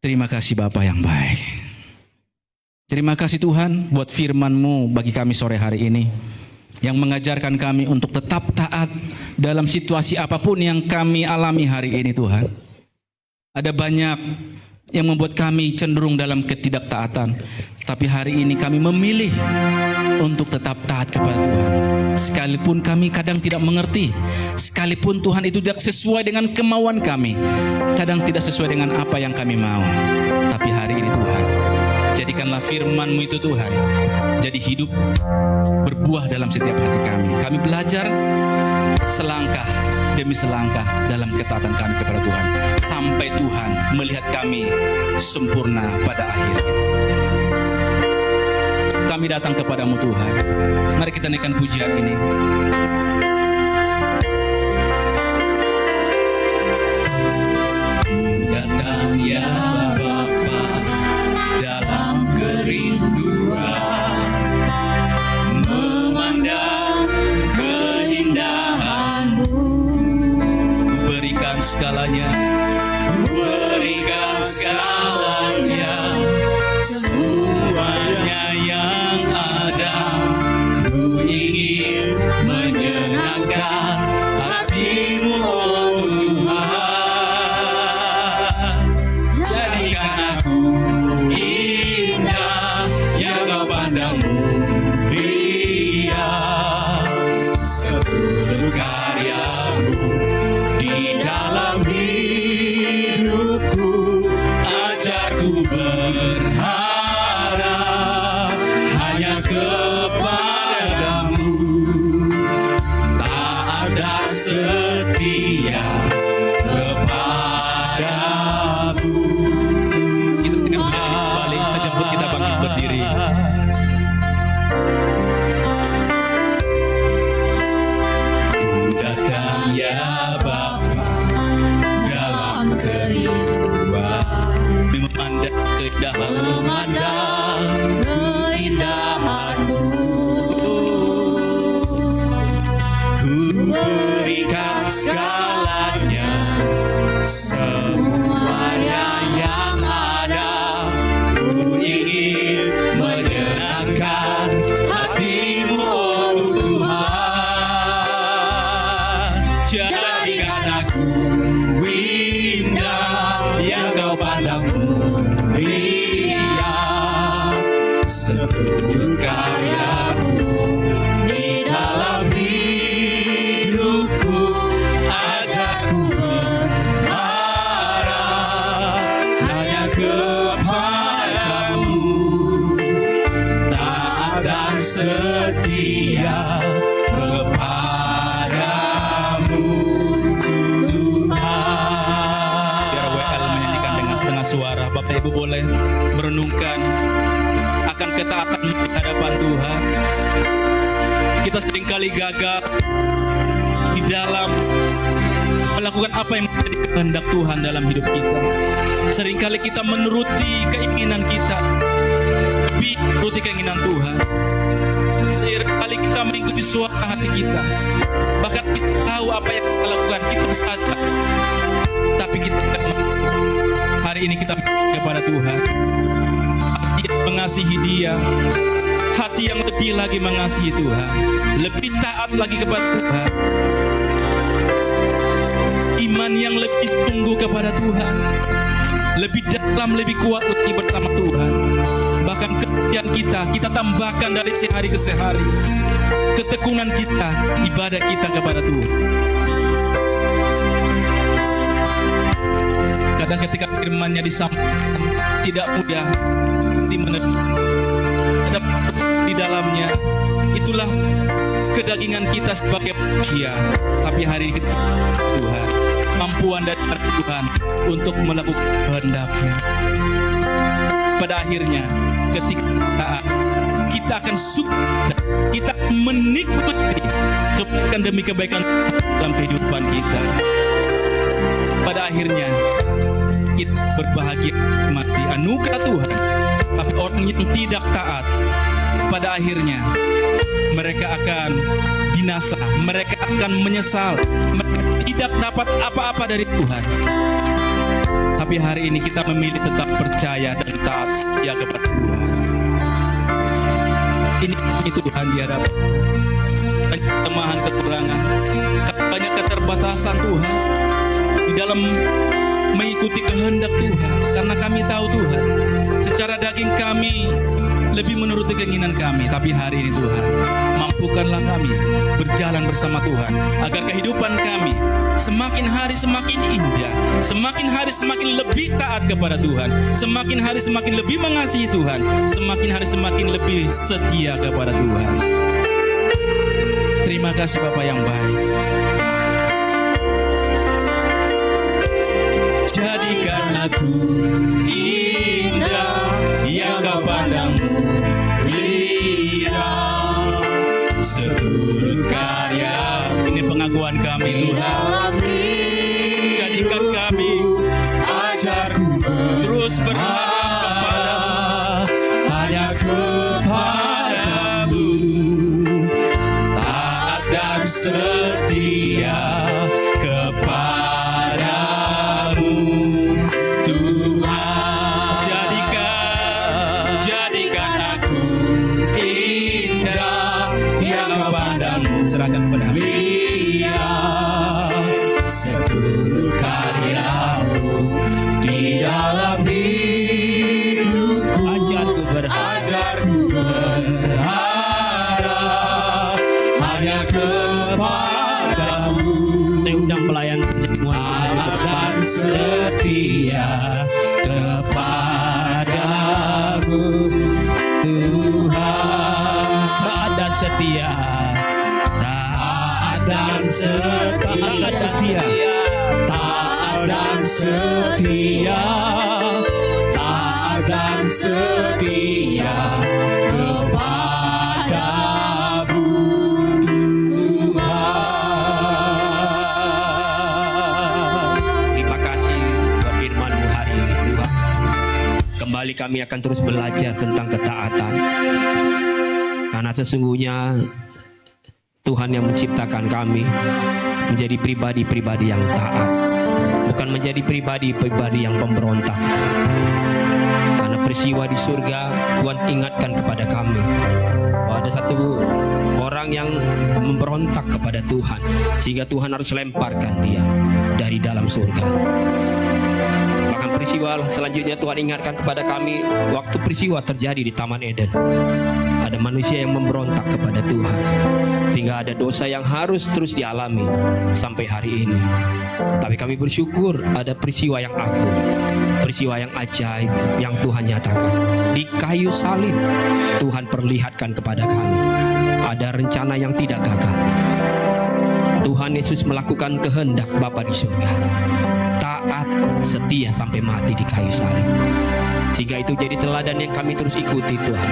Terima kasih Bapa yang baik. Terima kasih Tuhan buat firman-Mu bagi kami sore hari ini. Yang mengajarkan kami untuk tetap taat dalam situasi apapun yang kami alami hari ini Tuhan. Ada banyak yang membuat kami cenderung dalam ketidaktaatan. Tapi hari ini kami memilih untuk tetap taat kepada Tuhan. Sekalipun kami kadang tidak mengerti. Sekalipun Tuhan itu tidak sesuai dengan kemauan kami. Kadang tidak sesuai dengan apa yang kami mau. Tapi hari ini Tuhan, jadikanlah firman-Mu itu Tuhan jadi hidup, berbuah dalam setiap hati kami. Kami belajar selangkah demi selangkah dalam ketaatan kami kepada Tuhan. Sampai Tuhan melihat kami sempurna pada akhirnya. Kami datang kepadamu Tuhan. Mari kita naikkan pujian ini. Datang ya Bapa dalam kerinduan, memandang keindahan-Mu. Ku berikan segalanya. Ku berikan segalanya hatimu, oh Tuhan. Jadikan aku indah yang kau pandang mulia, seluruh karyamu di dalam hidupku. Ajarku berharap hanya kepadamu, taat dan setia kepadamu. Itu dengan balik, saya jemput kita bangkit berdiri. Ku datang ya Bapa dalam kerinduan, Memandang keindahan memandang keindahanmu. Ku berikan segalanya, semuanya yang ada. Ku ingin menyenangkan hatimu, oh Tuhan. Jadikan aku indah yang kau pandang mulia, seluruh karyamu di dalam hidupku. Ajarku berharap hanya kepadamu, taat dan setia kepadamu, Tuhan. Biar WL menyanyikan dengan setengah suara. Bapak Ibu boleh merenungkan akan ketaatan di hadapan Tuhan. Kita seringkali gagal di dalam melakukan apa yang menjadi kehendak Tuhan dalam hidup kita. Seringkali kita menuruti keinginan kita, lebih menuruti keinginan Tuhan. Seringkali kita mengikuti suara hati kita. Bahkan kita tahu apa yang kita lakukan, kita sadar. Tapi kita tidak mau. Hari ini kita kepada Tuhan, hati yang mengasihi Dia, hati yang lebih lagi mengasihi Tuhan, lebih taat lagi kepada Tuhan, iman yang lebih tumbuh kepada Tuhan, lebih dalam, lebih kuat lagi bersama Tuhan. Bahkan kesetiaan kita tambahkan dari sehari ke sehari, ketekunan kita, ibadah kita kepada Tuhan. Kadang ketika firman-Nya disampaikan tidak mudah dimenerima. Ada di dalamnya, itulah kedagingan kita sebagai manusia. Tapi hari ini kita Tuhan, mampuan dari Tuhan untuk melakukan kehendak-Nya. Pada akhirnya, ketika kita akan suka, kita menikmati kebaikan demi kebaikan dalam kehidupan kita. Pada akhirnya kita berbahagia mati anugerah Tuhan. Tapi orang yang tidak taat, pada akhirnya mereka akan binasa, mereka akan menyesal, mereka tidak dapat apa-apa dari Tuhan. Tapi hari ini kita memilih tetap percaya dan taat setia kepada Tuhan. Ini Tuhan di hadapan. Banyak kelemahan, kekurangan, banyak keterbatasan Tuhan di dalam mengikuti kehendak Tuhan. Karena kami tahu Tuhan, secara daging kami lebih menuruti keinginan kami. Tapi hari ini Tuhan, mampukanlah kami berjalan bersama Tuhan, agar kehidupan kami semakin hari semakin indah, semakin hari semakin lebih taat kepada Tuhan, semakin hari semakin lebih mengasihi Tuhan, semakin hari semakin lebih setia kepada Tuhan. Terima kasih Bapa yang baik. Jadikan aku indah yang kau pandang mulia, seluruh karya. Ini pengakuan kami Tuhan. Jadikan kami, Ajarku terus berharap kepada hanya kepadamu, taat dan setia kepadamu, Tuhan. Jadikan aku indah yang kau pandang serahkan kepada mulia, dan setia, taat dan setia, taat dan setia kepadamu Tuhan. Terima kasih buat firman-Mu hari ini Tuhan. Kembali kami akan terus belajar tentang ketaatan. Karena sesungguhnya Tuhan yang menciptakan kami menjadi pribadi-pribadi yang taat, bukan menjadi pribadi-pribadi yang pemberontak. Karena peristiwa di surga, Tuhan ingatkan kepada kami bahwa ada satu orang yang memberontak kepada Tuhan, sehingga Tuhan harus lemparkan dia dari dalam surga. Bahkan peristiwa selanjutnya Tuhan ingatkan kepada kami waktu peristiwa terjadi di Taman Eden. Ada manusia yang memberontak kepada Tuhan, sehingga ada dosa yang harus terus dialami sampai hari ini. Tapi kami bersyukur ada peristiwa yang agung, peristiwa yang ajaib yang Tuhan nyatakan. Di kayu salib Tuhan perlihatkan kepada kami ada rencana yang tidak gagal. Tuhan Yesus melakukan kehendak Bapa di surga, taat setia sampai mati di kayu salib. Sehingga itu jadi teladan yang kami terus ikuti Tuhan.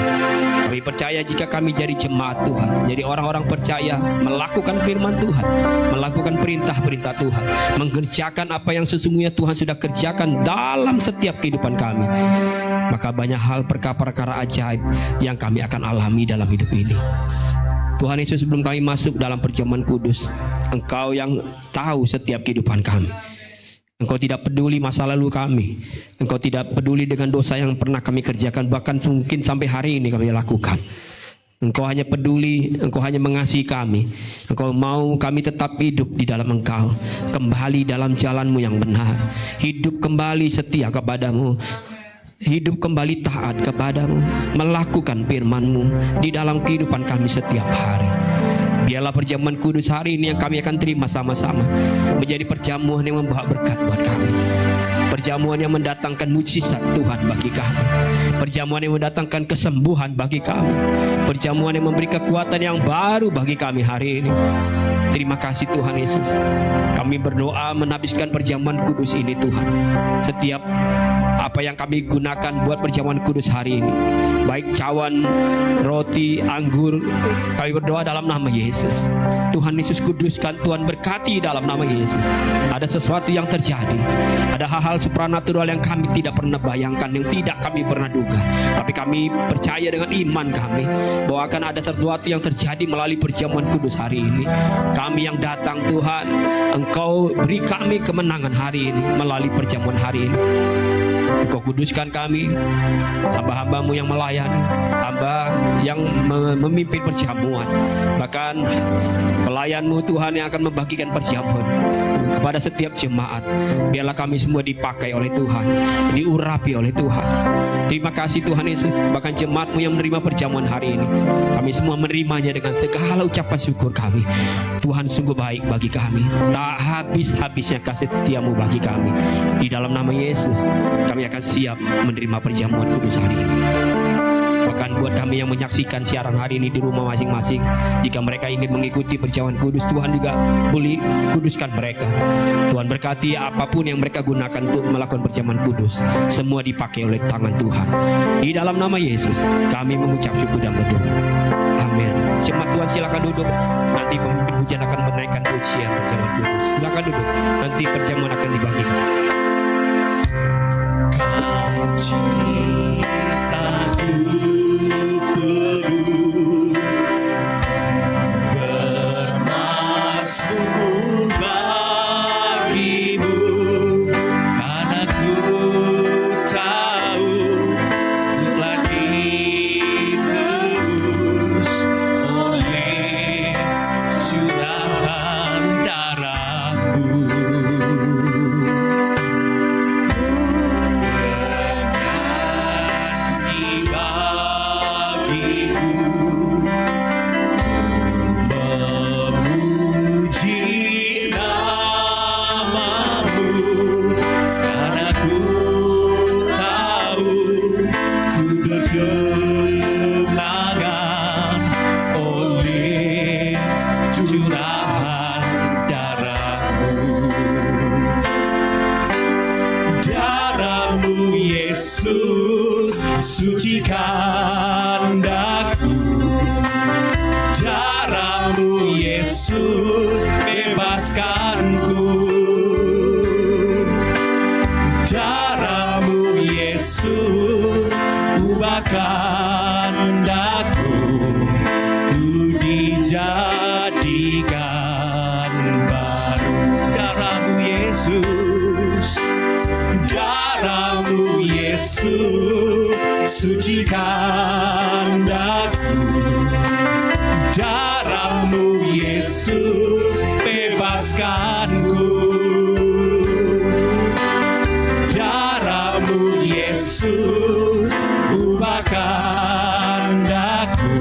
Kami percaya jika kami jadi jemaat Tuhan, jadi orang-orang percaya melakukan firman Tuhan, melakukan perintah-perintah Tuhan, mengerjakan apa yang sesungguhnya Tuhan sudah kerjakan dalam setiap kehidupan kami, maka banyak hal perkara-perkara ajaib yang kami akan alami dalam hidup ini. Tuhan Yesus, sebelum kami masuk dalam perjamuan kudus, Engkau yang tahu setiap kehidupan kami. Engkau tidak peduli masa lalu kami. Engkau tidak peduli dengan dosa yang pernah kami kerjakan, bahkan mungkin sampai hari ini kami lakukan. Engkau hanya peduli, Engkau hanya mengasihi kami. Engkau mau kami tetap hidup di dalam Engkau, kembali dalam jalan-Mu yang benar, hidup kembali setia kepadamu, hidup kembali taat kepadamu, melakukan firman-Mu di dalam kehidupan kami setiap hari. Biarlah perjamuan kudus hari ini yang kami akan terima sama-sama menjadi perjamuan yang membawa berkat buat kami, perjamuan yang mendatangkan mujizat Tuhan bagi kami, perjamuan yang mendatangkan kesembuhan bagi kami, perjamuan yang memberi kekuatan yang baru bagi kami hari ini. Terima kasih Tuhan Yesus. Kami berdoa menhabiskan perjamuan kudus ini Tuhan. Setiap apa yang kami gunakan buat perjamuan kudus hari ini, baik cawan, roti, anggur, kami berdoa dalam nama Yesus. Tuhan Yesus kuduskan, Tuhan berkati dalam nama Yesus. Ada sesuatu yang terjadi, ada hal-hal supranatural yang kami tidak pernah bayangkan, yang tidak kami pernah duga. Tapi kami percaya dengan iman kami bahwa akan ada sesuatu yang terjadi melalui perjamuan kudus hari ini. Kami yang datang Tuhan, Engkau beri kami kemenangan hari ini melalui perjamuan hari ini. Engkau kuduskan kami, hamba-hamba-Mu yang melayani, hamba yang memimpin perjamuan, bahkan pelayan-Mu Tuhan yang akan membagikan perjamuan kepada setiap jemaat. Biarlah kami semua dipakai oleh Tuhan, diurapi oleh Tuhan. Terima kasih Tuhan Yesus. Bahkan jemaat-Mu yang menerima perjamuan hari ini, kami semua menerimanya dengan segala ucapan syukur kami. Tuhan sungguh baik bagi kami, tak habis-habisnya kasih setia-Mu bagi kami. Di dalam nama Yesus kami akan siap menerima perjamuan kudus hari ini. Bahkan buat kami yang menyaksikan siaran hari ini di rumah masing-masing, jika mereka ingin mengikuti perjamuan kudus, Tuhan juga boleh kuduskan mereka. Tuhan berkati apapun yang mereka gunakan untuk melakukan perjamuan kudus, semua dipakai oleh tangan Tuhan. Di dalam nama Yesus kami mengucap syukur dan berdoa. Amin. Jemaat Tuhan silakan duduk. Nanti pemimpin pujian akan menaikkan pujian perjamuan kudus. Silakan duduk. Nanti perjamuan akan dibagikan. Cintaku penuh bermasmur bagimu, karena ku tahu ku telah ditebus oleh curahan darah-Mu. Memuji bebaskanku. Darahmu Yesus ubahkan daku, ku dijadikan baru. Darahmu Yesus, darahmu Yesus sucikan daku. Darahmu Yesus bebaskanku. Darahmu Yesus ubahkan daku,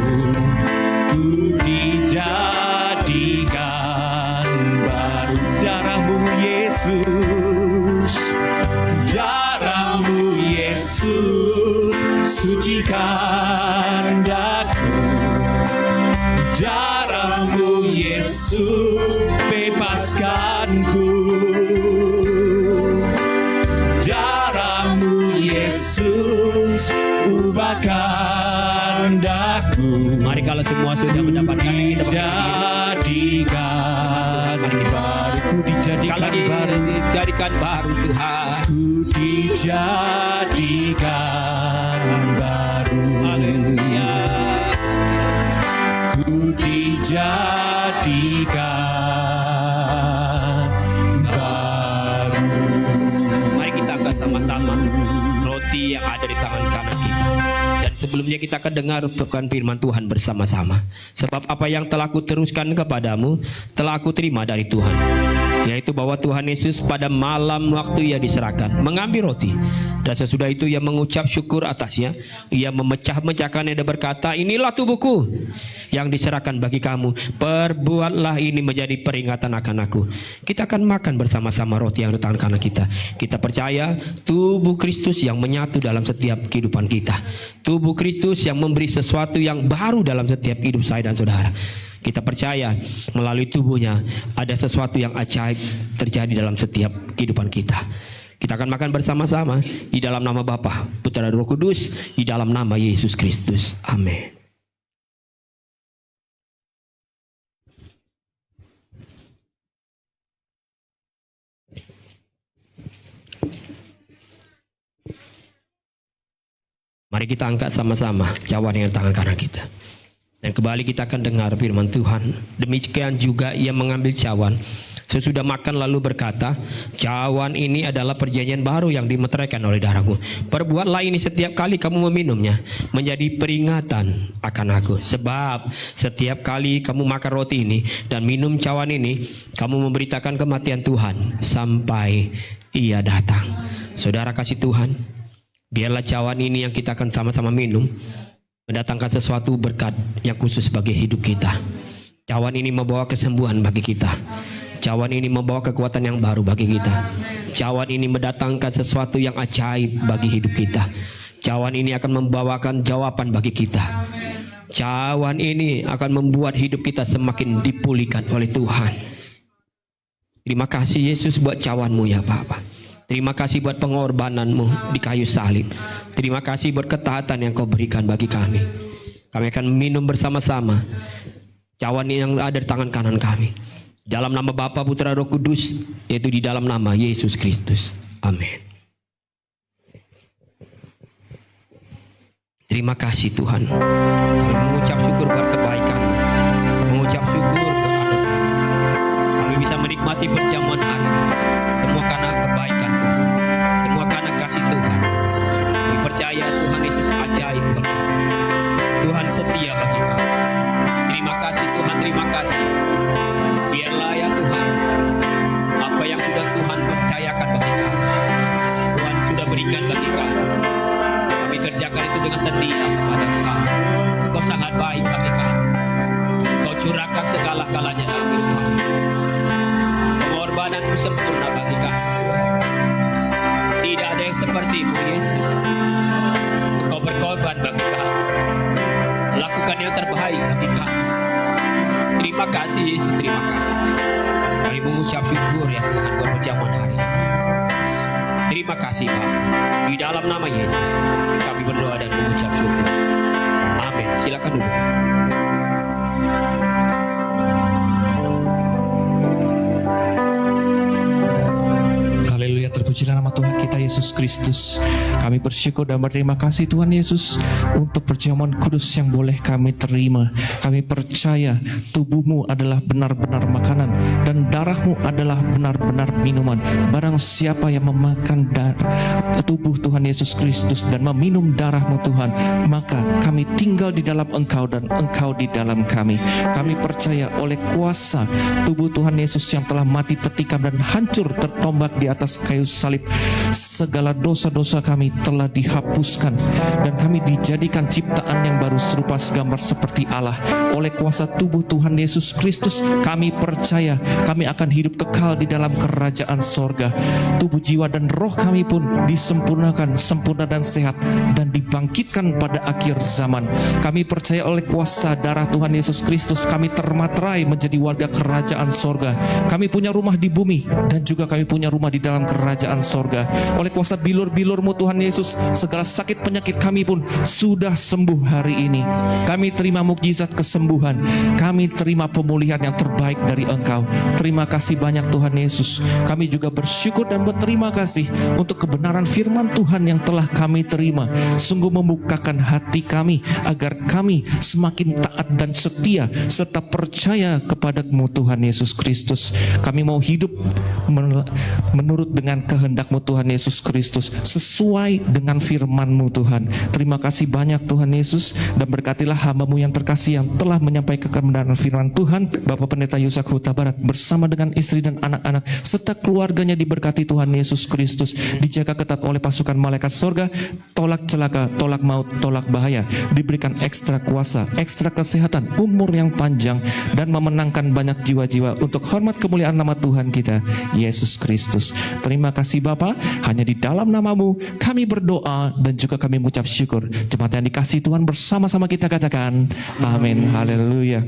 ku dijadikan baru. Darahmu Yesus, darahmu Yesus sucikan daku. Darahmu Yesus bebaskanku. Darahmu Yesus ubahkan daku. Mari kalau semua sudah mendapatkan yang kita Dijadikan baru, ku dijadikan Sekali baru, lagi dijadikan baru Tuhan. ku dijadikan baru. Haleluya. Ku dijadikan baru. Mari kita angkat sama-sama roti yang ada di tangan kanan kita. Dan sebelumnya kita akan dengar firman Tuhan bersama-sama. Sebab apa yang telah kuteruskan kepadamu telah aku terima dari Tuhan, yaitu bahwa Tuhan Yesus pada malam waktu ia diserahkan mengambil roti, dan sesudah itu ia mengucap syukur atasnya, ia memecah-mecahkannya dan berkata, inilah tubuhku yang diserahkan bagi kamu, perbuatlah ini menjadi peringatan akan aku. Kita akan makan bersama-sama roti yang di tangan kanan kita. Kita percaya tubuh Kristus yang menyatu dalam setiap kehidupan kita, tubuh Kristus yang memberi sesuatu yang baru dalam setiap hidup saya dan saudara. Kita percaya melalui tubuhnya ada sesuatu yang ajaib terjadi dalam setiap kehidupan kita. Kita akan makan bersama-sama di dalam nama Bapa, Putra dan Roh Kudus, di dalam nama Yesus Kristus. Amin. Mari kita angkat sama-sama cawan yang tangan kanan kita. Dan kembali kita akan dengar firman Tuhan. Demikian juga ia mengambil cawan sesudah makan lalu berkata, cawan ini adalah perjanjian baru yang dimeteraikan oleh darahku. Perbuatlah ini setiap kali kamu meminumnya menjadi peringatan akan aku. Sebab setiap kali kamu makan roti ini dan minum cawan ini, kamu memberitakan kematian Tuhan sampai ia datang. Saudara kasih Tuhan, biarlah cawan ini yang kita akan sama-sama minum mendatangkan sesuatu berkat yang khusus bagi hidup kita. Cawan ini membawa kesembuhan bagi kita. Cawan ini membawa kekuatan yang baru bagi kita. Cawan ini mendatangkan sesuatu yang ajaib bagi hidup kita. Cawan ini akan membawakan jawaban bagi kita. Cawan ini akan membuat hidup kita semakin dipulihkan oleh Tuhan. Terima kasih Yesus buat cawanmu ya Bapa. Terima kasih buat pengorbananmu di kayu salib. Terima kasih buat ketaatan yang kau berikan bagi kami. Kami akan minum bersama-sama cawan yang ada di tangan kanan kami. Dalam nama Bapa, Putra, Roh Kudus, yaitu di dalam nama Yesus Kristus. Amin. Terima kasih Tuhan. Kami mengucap syukur buat kebaikan, mengucap syukur buat anugerah. Kami bisa menikmati perjamuan hari ini. Semua karena kebaikan Tuhan, semua karena kasih Tuhan. Kami percaya Tuhan Yesus ajaib buat kami. Tuhan setia bagi kami. Terima kasih Tuhan, terima kasih. Biarlah ya Tuhan, apa yang sudah Tuhan percayakan bagi kami, Tuhan sudah berikan bagi kami. Kami kerjakan itu dengan setia kepada Engkau. Engkau sangat baik bagi kami. Engkau curahkan segala-galanya dalam hidup kami. Pengorbananmu sempurna bagi kami. Tidak ada yang seperti-Mu Yesus. Engkau berkorban bagi kami. Lakukan yang terbaik bagi kami. Terima kasih Yesus, terima kasih. Kami mengucap syukur ya Tuhan buat perjamuan hari ini. Terima kasih Bapa. Di dalam nama Yesus kami berdoa dan mengucap syukur. Amin. Silakan duduk. Yesus Kristus. Kami bersyukur dan berterima kasih Tuhan Yesus untuk perjamuan kudus yang boleh kami terima. Kami percaya tubuh-Mu adalah benar-benar makanan dan darah-Mu adalah benar-benar minuman. Barang siapa yang memakan tubuh Tuhan Yesus Kristus dan meminum darah-Mu Tuhan, maka kami tinggal di dalam Engkau dan Engkau di dalam kami. Kami percaya oleh kuasa tubuh Tuhan Yesus yang telah mati tertikam dan hancur tertombak di atas kayu salib, segala dosa-dosa kami telah dihapuskan dan kami dijadikan ciptaan yang baru serupa segambar seperti Allah. Oleh kuasa tubuh Tuhan Yesus Kristus, kami percaya kami akan hidup kekal di dalam kerajaan sorga. Tubuh, jiwa, dan roh kami pun disempurnakan, sempurna dan sehat, dan dibangkitkan pada akhir zaman. Kami percaya oleh kuasa darah Tuhan Yesus Kristus, kami termaterai menjadi warga kerajaan sorga. Kami punya rumah di bumi dan juga kami punya rumah di dalam kerajaan sorga. Oleh kuasa bilur-bilur-Mu Tuhan Yesus, segala sakit penyakit kami pun sudah sembuh hari ini. Kami terima mukjizat kesembuhan. Kami terima pemulihan yang terbaik dari Engkau. Terima kasih banyak Tuhan Yesus. Kami juga bersyukur dan berterima kasih untuk kebenaran firman Tuhan yang telah kami terima. Sungguh membukakan hati kami agar kami semakin taat dan setia serta percaya kepada-Mu Tuhan Yesus Kristus. Kami mau hidup menurut dengan kehendak-Mu Tuhan Yesus Kristus, sesuai dengan firman-Mu Tuhan. Terima kasih banyak Tuhan Yesus, dan berkatilah hamba-Mu yang terkasih yang telah menyampaikan kebenaran firman Tuhan, Bapak Pendeta Yusak Huta Barat bersama dengan istri dan anak-anak serta keluarganya diberkati Tuhan Yesus Kristus, dijaga ketat oleh pasukan malaikat sorga, tolak celaka, tolak maut, tolak bahaya, diberikan ekstra kuasa, ekstra kesehatan, umur yang panjang, dan memenangkan banyak jiwa-jiwa untuk hormat kemuliaan nama Tuhan kita Yesus Kristus. Terima kasih Bapa, hanya di dalam nama-Mu kami berdoa dan juga kami mengucap syukur. Jemaat yang dikasihi Tuhan, bersama-sama kita katakan amin, haleluya.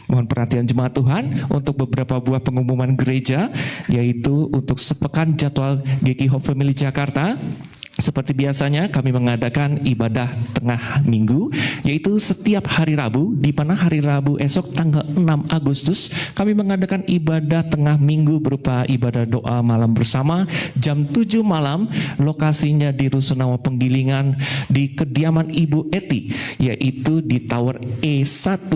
Mohon perhatian jemaat Tuhan untuk beberapa buah pengumuman gereja, yaitu untuk sepekan jadwal GKI Hope Family Jakarta. Seperti biasanya kami mengadakan ibadah tengah minggu, yaitu setiap hari Rabu, di mana hari Rabu esok tanggal 6 Agustus kami mengadakan ibadah tengah minggu berupa ibadah doa malam bersama jam 7 malam. Lokasinya di Rusunawa Penggilingan di kediaman Ibu Eti, yaitu di Tower E1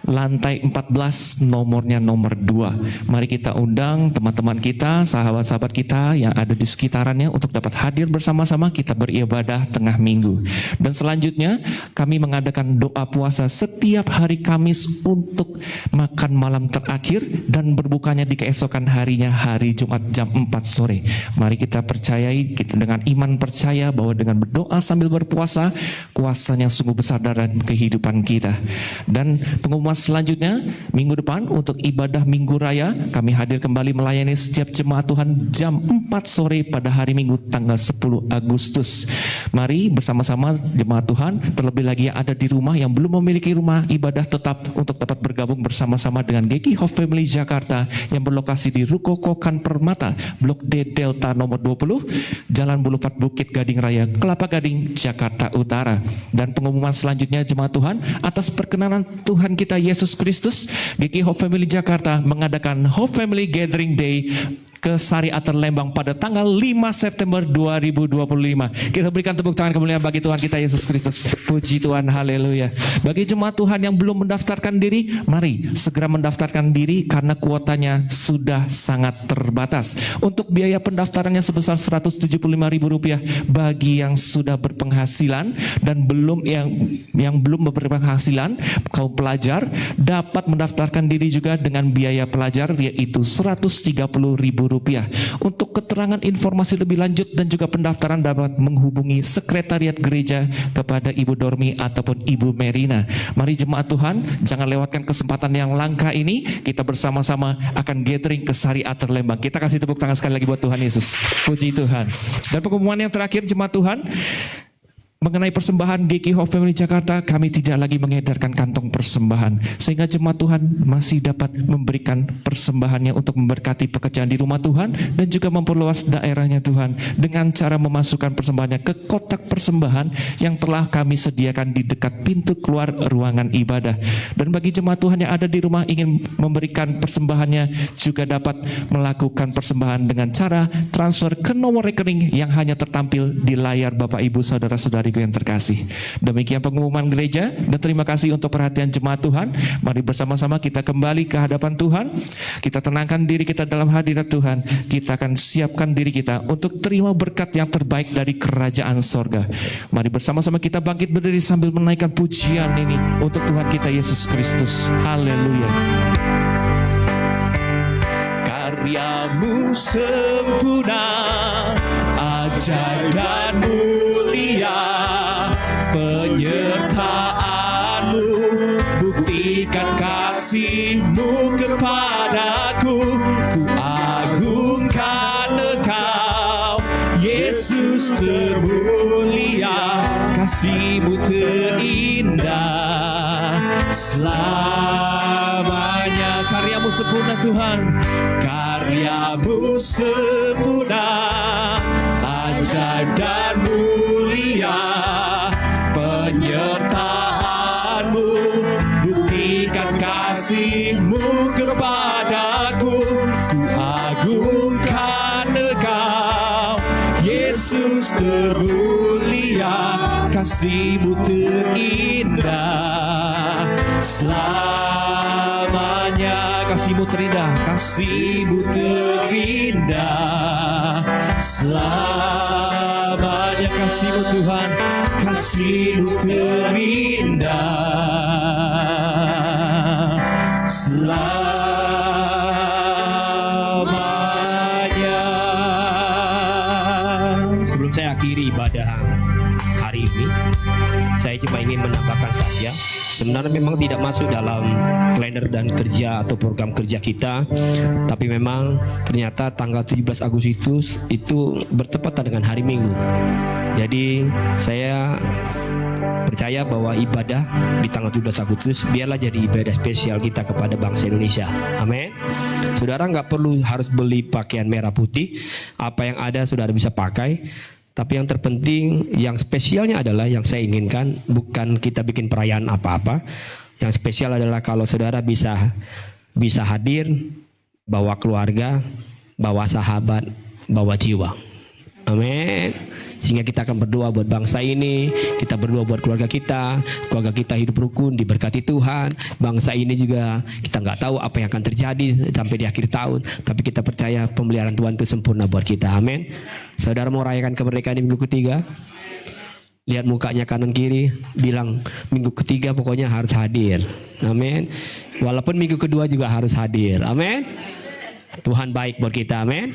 lantai 14, nomornya nomor 2. Mari kita undang teman-teman kita, sahabat-sahabat kita yang ada di sekitarannya untuk dapat hadir bersama-sama kita beribadah tengah minggu. Dan selanjutnya kami mengadakan doa puasa setiap hari Kamis untuk makan malam terakhir dan berbukanya di keesokan harinya hari Jumat jam 4 sore. Mari kita percayai, kita dengan iman percaya bahwa dengan berdoa sambil berpuasa, kuasanya sungguh besar dalam kehidupan kita. Dan pengumuman selanjutnya, minggu depan untuk ibadah Minggu Raya, kami hadir kembali melayani setiap jemaat Tuhan jam 4 sore pada hari Minggu tanggal 10 Agustus. Mari bersama-sama jemaat Tuhan, terlebih lagi yang ada di rumah yang belum memiliki rumah ibadah tetap, untuk dapat bergabung bersama-sama dengan GKI Hope Family Jakarta yang berlokasi di Ruko Kokan Permata, Blok D Delta nomor 20, Jalan Boulevard Bukit Gading Raya, Kelapa Gading, Jakarta Utara. Dan pengumuman selanjutnya jemaat Tuhan, atas perkenanan Tuhan kita Yesus Kristus, GKI Hope Family Jakarta mengadakan Hope Family Gathering Day ke Sari Ater Lembang pada tanggal 5 September 2025. Kita berikan tepuk tangan kemuliaan bagi Tuhan kita Yesus Kristus. Puji Tuhan, haleluya. Bagi jemaat Tuhan yang belum mendaftarkan diri, mari segera mendaftarkan diri karena kuotanya sudah sangat terbatas. Untuk biaya pendaftarannya sebesar Rp175.000 bagi yang sudah berpenghasilan, dan yang belum berpenghasilan, kaum pelajar dapat mendaftarkan diri juga dengan biaya pelajar, yaitu Rp130.000. Untuk keterangan informasi lebih lanjut dan juga pendaftaran dapat menghubungi sekretariat gereja kepada Ibu Dormi ataupun Ibu Merina. Mari jemaat Tuhan, jangan lewatkan kesempatan yang langka ini. Kita bersama-sama akan gathering ke Sari Ater Lembang. Kita kasih tepuk tangan sekali lagi buat Tuhan Yesus. Puji Tuhan. Dan pengumuman yang terakhir jemaat Tuhan, mengenai persembahan GK Hope Family Jakarta, kami tidak lagi mengedarkan kantong persembahan, sehingga jemaat Tuhan masih dapat memberikan persembahannya untuk memberkati pekerjaan di rumah Tuhan dan juga memperluas daerahnya Tuhan dengan cara memasukkan persembahannya ke kotak persembahan yang telah kami sediakan di dekat pintu keluar ruangan ibadah. Dan bagi jemaat Tuhan yang ada di rumah ingin memberikan persembahannya juga dapat melakukan persembahan dengan cara transfer ke nomor rekening yang hanya tertampil di layar Bapak Ibu saudara-saudariku yang terkasih. Demikian pengumuman gereja dan terima kasih untuk perhatian jemaat Tuhan. Mari bersama-sama kita kembali ke hadapan Tuhan. Kita tenangkan diri kita dalam hadirat Tuhan. Kita akan siapkan diri kita untuk terima berkat yang terbaik dari kerajaan sorga. Mari bersama-sama kita bangkit berdiri sambil menaikkan pujian ini untuk Tuhan kita Yesus Kristus. Haleluya. Karyamu sempurna, ajaib dan mulia, penyertaanmu buktikan kasihmu kepadaku. Ku agungkan Engkau, Yesus termulia, kasihmu terindah selamanya. Karyamu sempurna Tuhan, karyamu sempurna, ajaib dan mulia, penyertaanmu buktikan kasihmu kepadaku. Ku agungkan Engkau, Yesus termulia, kasihmu terindah selamanya. Kasihmu terindah, kasihmu terindah selamanya. Kasihmu Tuhan, kasihmu terindah selamanya. Sebelum saya akhiri ibadah hari ini, saya cuma ingin menambahkan saja, sebenarnya memang tidak masuk dalam kalender dan kerja atau program kerja kita, tapi memang ternyata tanggal 17 Agustus itu bertepatan dengan hari Minggu. Jadi saya percaya bahwa ibadah di tanggal 17 Agustus biarlah jadi ibadah spesial kita kepada bangsa Indonesia. Amin. Saudara nggak perlu harus beli pakaian merah putih, apa yang ada saudara bisa pakai. Tapi yang terpenting, yang spesialnya adalah yang saya inginkan bukan kita bikin perayaan apa-apa. Yang spesial adalah kalau saudara bisa hadir, bawa keluarga, bawa sahabat, bawa jiwa. Amin. Sehingga kita akan berdoa buat bangsa ini, kita berdoa buat keluarga kita hidup rukun, diberkati Tuhan. Bangsa ini juga kita nggak tahu apa yang akan terjadi sampai di akhir tahun, tapi kita percaya pemeliharaan Tuhan itu sempurna buat kita. Amin. Saudara mau rayakan kemerdekaan di minggu ketiga? Lihat mukanya kanan kiri, bilang minggu ketiga pokoknya harus hadir. Amin. Walaupun minggu kedua juga harus hadir. Amin. Tuhan baik buat kita, amin.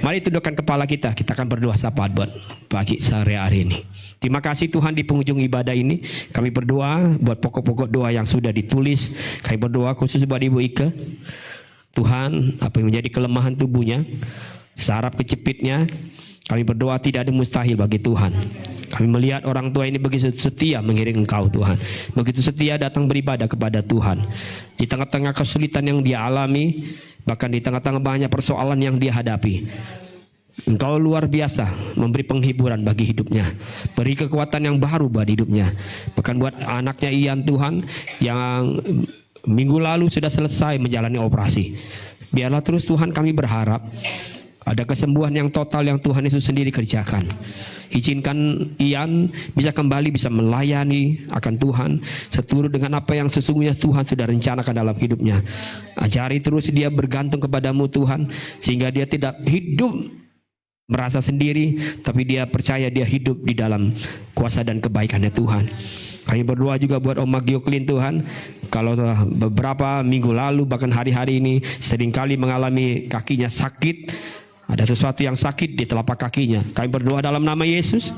Mari tundukkan kepala kita akan berdoa syafaat buat pagi sore hari ini. Terima kasih Tuhan, di penghujung ibadah ini kami berdoa buat pokok-pokok doa yang sudah ditulis. Kami berdoa khusus buat Ibu Ike. Tuhan, apa yang menjadi kelemahan tubuhnya, saraf kecepitnya, kami berdoa tidak ada mustahil bagi Tuhan. Kami melihat orang tua ini begitu setia mengiring Engkau Tuhan, begitu setia datang beribadah kepada Tuhan. Di tengah-tengah kesulitan yang dia alami, bahkan di tengah-tengah banyak persoalan yang dia hadapi, Engkau luar biasa memberi penghiburan bagi hidupnya, beri kekuatan yang baru buat hidupnya. Bahkan buat anaknya Ian Tuhan, yang minggu lalu sudah selesai menjalani operasi, biarlah terus Tuhan, kami berharap ada kesembuhan yang total yang Tuhan Yesus sendiri kerjakan. Izinkan Ian bisa kembali, bisa melayani akan Tuhan seturut dengan apa yang sesungguhnya Tuhan sudah rencanakan dalam hidupnya. Ajari terus dia bergantung kepadamu Tuhan, sehingga dia tidak hidup merasa sendiri, tapi dia percaya dia hidup di dalam kuasa dan kebaikannya Tuhan. Kami berdoa juga buat Om Magioklin Tuhan. Kalau beberapa minggu lalu bahkan hari-hari ini seringkali mengalami kakinya sakit, ada sesuatu yang sakit di telapak kakinya. Kami berdoa dalam nama Yesus,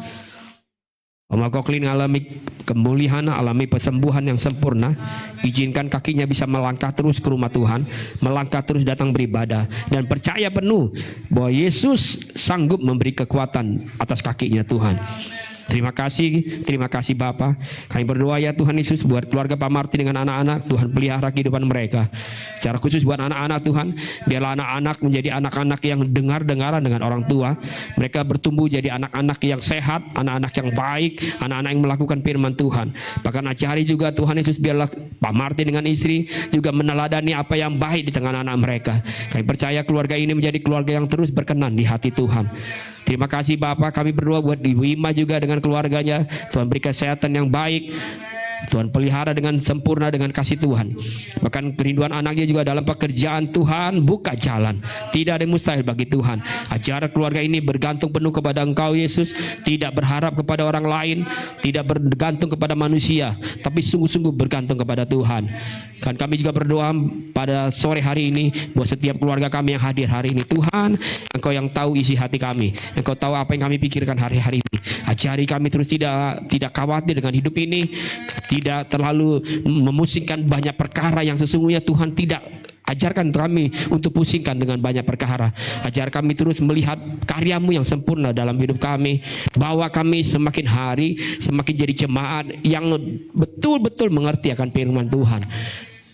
Om Magioklin alami kemuliaan, alami kesembuhan yang sempurna. Izinkan kakinya bisa melangkah terus ke rumah Tuhan, melangkah terus datang beribadah, dan percaya penuh bahwa Yesus sanggup memberi kekuatan atas kakinya Tuhan. Terima kasih Bapa. Kami berdoa ya Tuhan Yesus buat keluarga Pak Martin dengan anak-anak, Tuhan pelihara kehidupan mereka. Secara khusus buat anak-anak Tuhan, biarlah anak-anak menjadi anak-anak yang dengar-dengaran dengan orang tua. Mereka bertumbuh jadi anak-anak yang sehat, anak-anak yang baik, anak-anak yang melakukan firman Tuhan. Bahkan Acari juga Tuhan Yesus, biarlah Pak Martin dengan istri juga meneladani apa yang baik di tengah anak mereka. Kami percaya keluarga ini menjadi keluarga yang terus berkenan di hati Tuhan. Terima kasih Bapak, kami berdoa buat Ibu Ima juga dengan keluarganya. Tuhan beri kesehatan yang baik, Tuhan pelihara dengan sempurna dengan kasih Tuhan. Bahkan kerinduan anaknya juga dalam pekerjaan, Tuhan buka jalan. Tidak ada yang mustahil bagi Tuhan. Ajar keluarga ini bergantung penuh kepada Engkau Yesus, tidak berharap kepada orang lain, tidak bergantung kepada manusia, tapi sungguh-sungguh bergantung kepada Tuhan. Dan kami juga berdoa pada sore hari ini buat setiap keluarga kami yang hadir hari ini. Tuhan, Engkau yang tahu isi hati kami, Engkau tahu apa yang kami pikirkan hari-hari ini. Ajari kami terus tidak khawatir dengan hidup ini, tidak terlalu memusingkan banyak perkara yang sesungguhnya Tuhan tidak ajarkan kami untuk pusingkan dengan banyak perkara. Ajar kami terus melihat karya-Mu yang sempurna dalam hidup kami. Bawa kami semakin hari semakin jadi jemaat yang betul-betul mengerti akan firman Tuhan.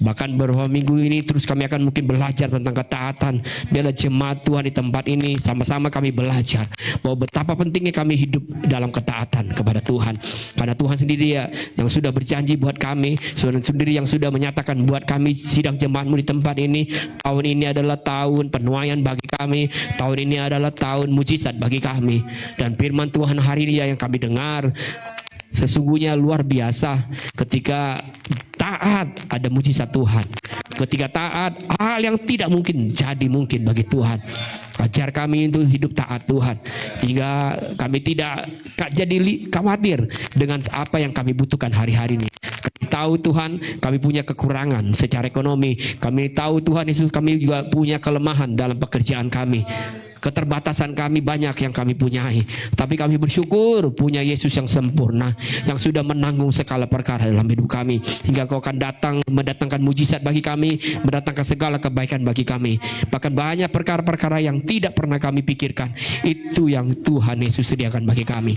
Bahkan beberapa minggu ini terus kami akan mungkin belajar tentang ketaatan. Biarlah jemaat Tuhan di tempat ini sama-sama kami belajar bahwa betapa pentingnya kami hidup dalam ketaatan kepada Tuhan. Karena Tuhan sendiri ya yang sudah berjanji buat kami, Tuhan sendiri yang sudah menyatakan buat kami sidang jemaat-Mu di tempat ini. Tahun ini adalah tahun penuaian bagi kami. Tahun ini adalah tahun mujizat bagi kami. Dan firman Tuhan hari ini yang kami dengar sesungguhnya luar biasa. Ketika taat ada mujizat Tuhan. Ketika taat hal yang tidak mungkin jadi mungkin bagi Tuhan. Ajar kami untuk hidup taat Tuhan, hingga kami tidak jadi khawatir dengan apa yang kami butuhkan hari-hari ini. Kami tahu Tuhan kami punya kekurangan secara ekonomi. Kami tahu Tuhan Yesus kami juga punya kelemahan dalam pekerjaan kami. Keterbatasan kami banyak yang kami punyai, tapi kami bersyukur punya Yesus yang sempurna, yang sudah menanggung segala perkara dalam hidup kami, hingga Kau akan mendatangkan mujizat bagi kami, mendatangkan segala kebaikan bagi kami. Bahkan banyak perkara-perkara yang tidak pernah kami pikirkan, itu yang Tuhan Yesus sediakan bagi kami.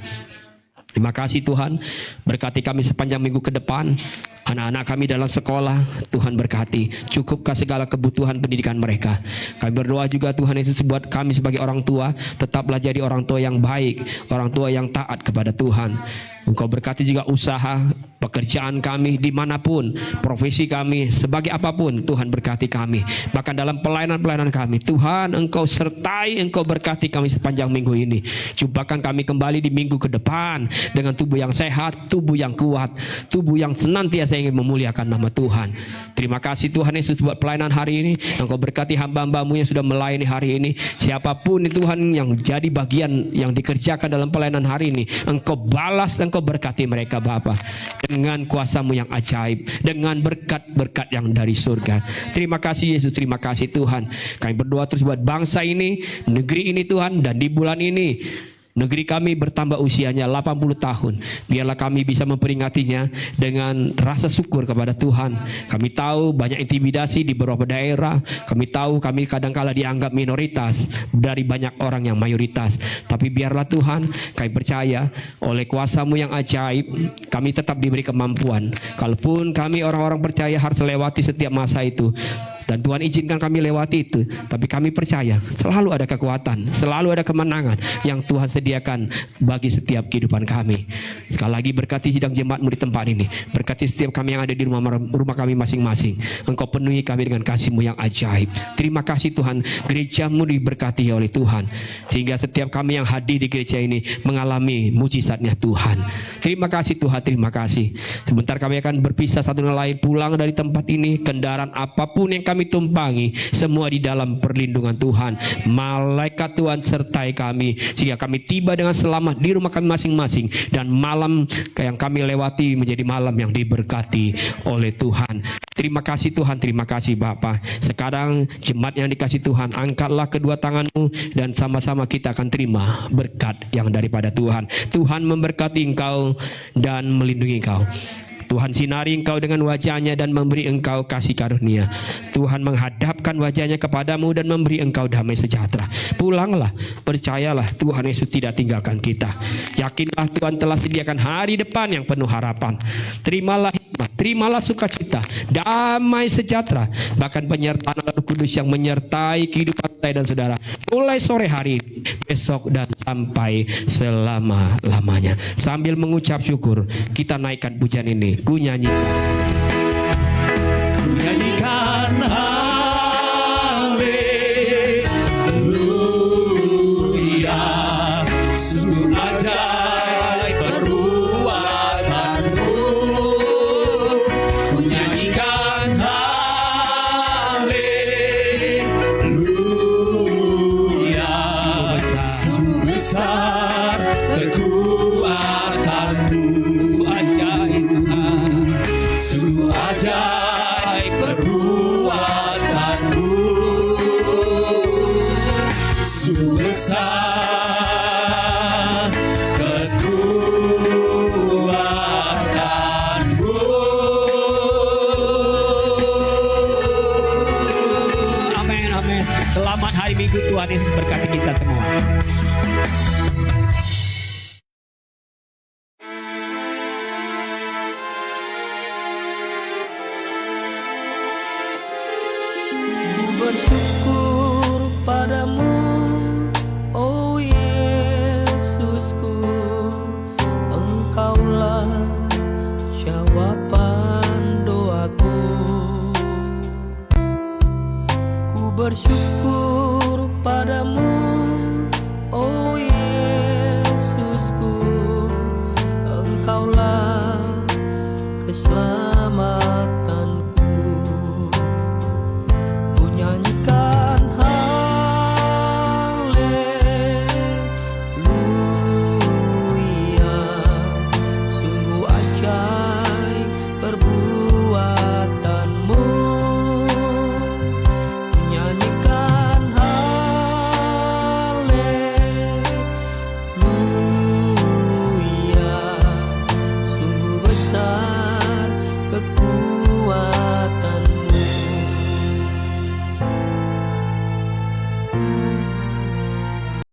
Terima kasih Tuhan, berkati kami sepanjang minggu ke depan. Anak-anak kami dalam sekolah, Tuhan berkati. Cukupkah segala kebutuhan pendidikan mereka. Kami berdoa juga Tuhan Yesus buat kami sebagai orang tua, tetaplah jadi orang tua yang baik, orang tua yang taat kepada Tuhan. Engkau berkati juga usaha, pekerjaan kami dimanapun, profesi kami, sebagai apapun Tuhan berkati kami. Bahkan dalam pelayanan-pelayanan kami, Tuhan Engkau sertai, Engkau berkati kami sepanjang minggu ini. Jumpakan kami kembali di minggu ke depan dengan tubuh yang sehat, tubuh yang kuat, tubuh yang senantiasa ingin memuliakan nama Tuhan. Terima kasih Tuhan Yesus buat pelayanan hari ini. Engkau berkati hamba-hamba-Mu yang sudah melayani hari ini. Siapapun Tuhan yang jadi bagian yang dikerjakan dalam pelayanan hari ini, Engkau balas, Engkau berkati mereka Bapa dengan kuasa-Mu yang ajaib, dengan berkat-berkat yang dari surga. Terima kasih Yesus, terima kasih Tuhan. Kami berdoa terus buat bangsa ini, negeri ini Tuhan, dan di bulan ini negeri kami bertambah usianya 80 tahun. Biarlah kami bisa memperingatinya dengan rasa syukur kepada Tuhan. Kami tahu banyak intimidasi di beberapa daerah. Kami tahu kami kadangkala dianggap minoritas dari banyak orang yang mayoritas. Tapi biarlah Tuhan, kami percaya oleh kuasa-Mu yang ajaib, kami tetap diberi kemampuan. Kalaupun kami orang-orang percaya harus lewati setiap masa itu, dan Tuhan izinkan kami lewati itu, tapi kami percaya selalu ada kekuatan, selalu ada kemenangan yang Tuhan sediakan bagi setiap kehidupan kami. Sekali lagi berkati sidang jemaat-Mu di tempat ini, berkati setiap kami yang ada di rumah kami masing-masing. Engkau penuhi kami dengan kasih-Mu yang ajaib. Terima kasih Tuhan, gereja-Mu diberkati oleh Tuhan, sehingga setiap kami yang hadir di gereja ini mengalami mujizatnya Tuhan. Terima kasih Tuhan, terima kasih. Sebentar kami akan berpisah satu sama lain, pulang dari tempat ini. Kendaraan apapun yang kami tumpangi, semua di dalam perlindungan Tuhan. Malaikat Tuhan sertai kami, sehingga kami tiba dengan selamat di rumah kami masing-masing, dan malam yang kami lewati menjadi malam yang diberkati oleh Tuhan. Terima kasih Tuhan, terima kasih Bapa. Sekarang jemaat yang dikasih Tuhan, angkatlah kedua tangan-Mu dan sama-sama kita akan terima berkat yang daripada Tuhan. Tuhan memberkati engkau dan melindungi engkau. Tuhan sinari engkau dengan wajahnya dan memberi engkau kasih karunia. Tuhan menghadapkan wajahnya kepadamu dan memberi engkau damai sejahtera. Pulanglah, percayalah Tuhan Yesus tidak tinggalkan kita. Yakinlah Tuhan telah sediakan hari depan yang penuh harapan. Terimalah hikmat, terimalah sukacita, damai sejahtera, bahkan penyertaan Roh Kudus yang menyertai kehidupan saya dan saudara mulai sore hari ini, besok dan sampai selama-lamanya. Sambil mengucap syukur, kita naikkan pujian ini. Ku nyanyikan haleluya, sungguh ajaib perbuatanmu. Ku nyanyikan haleluya, sungguh besar kekuatanmu. Ajaib Tuhan, sungguh ajaib perbuatanmu. Sungguh besar kekuatanmu. amin, amin. Selamat hari Minggu, Tuhan Yesus berkati kita semua.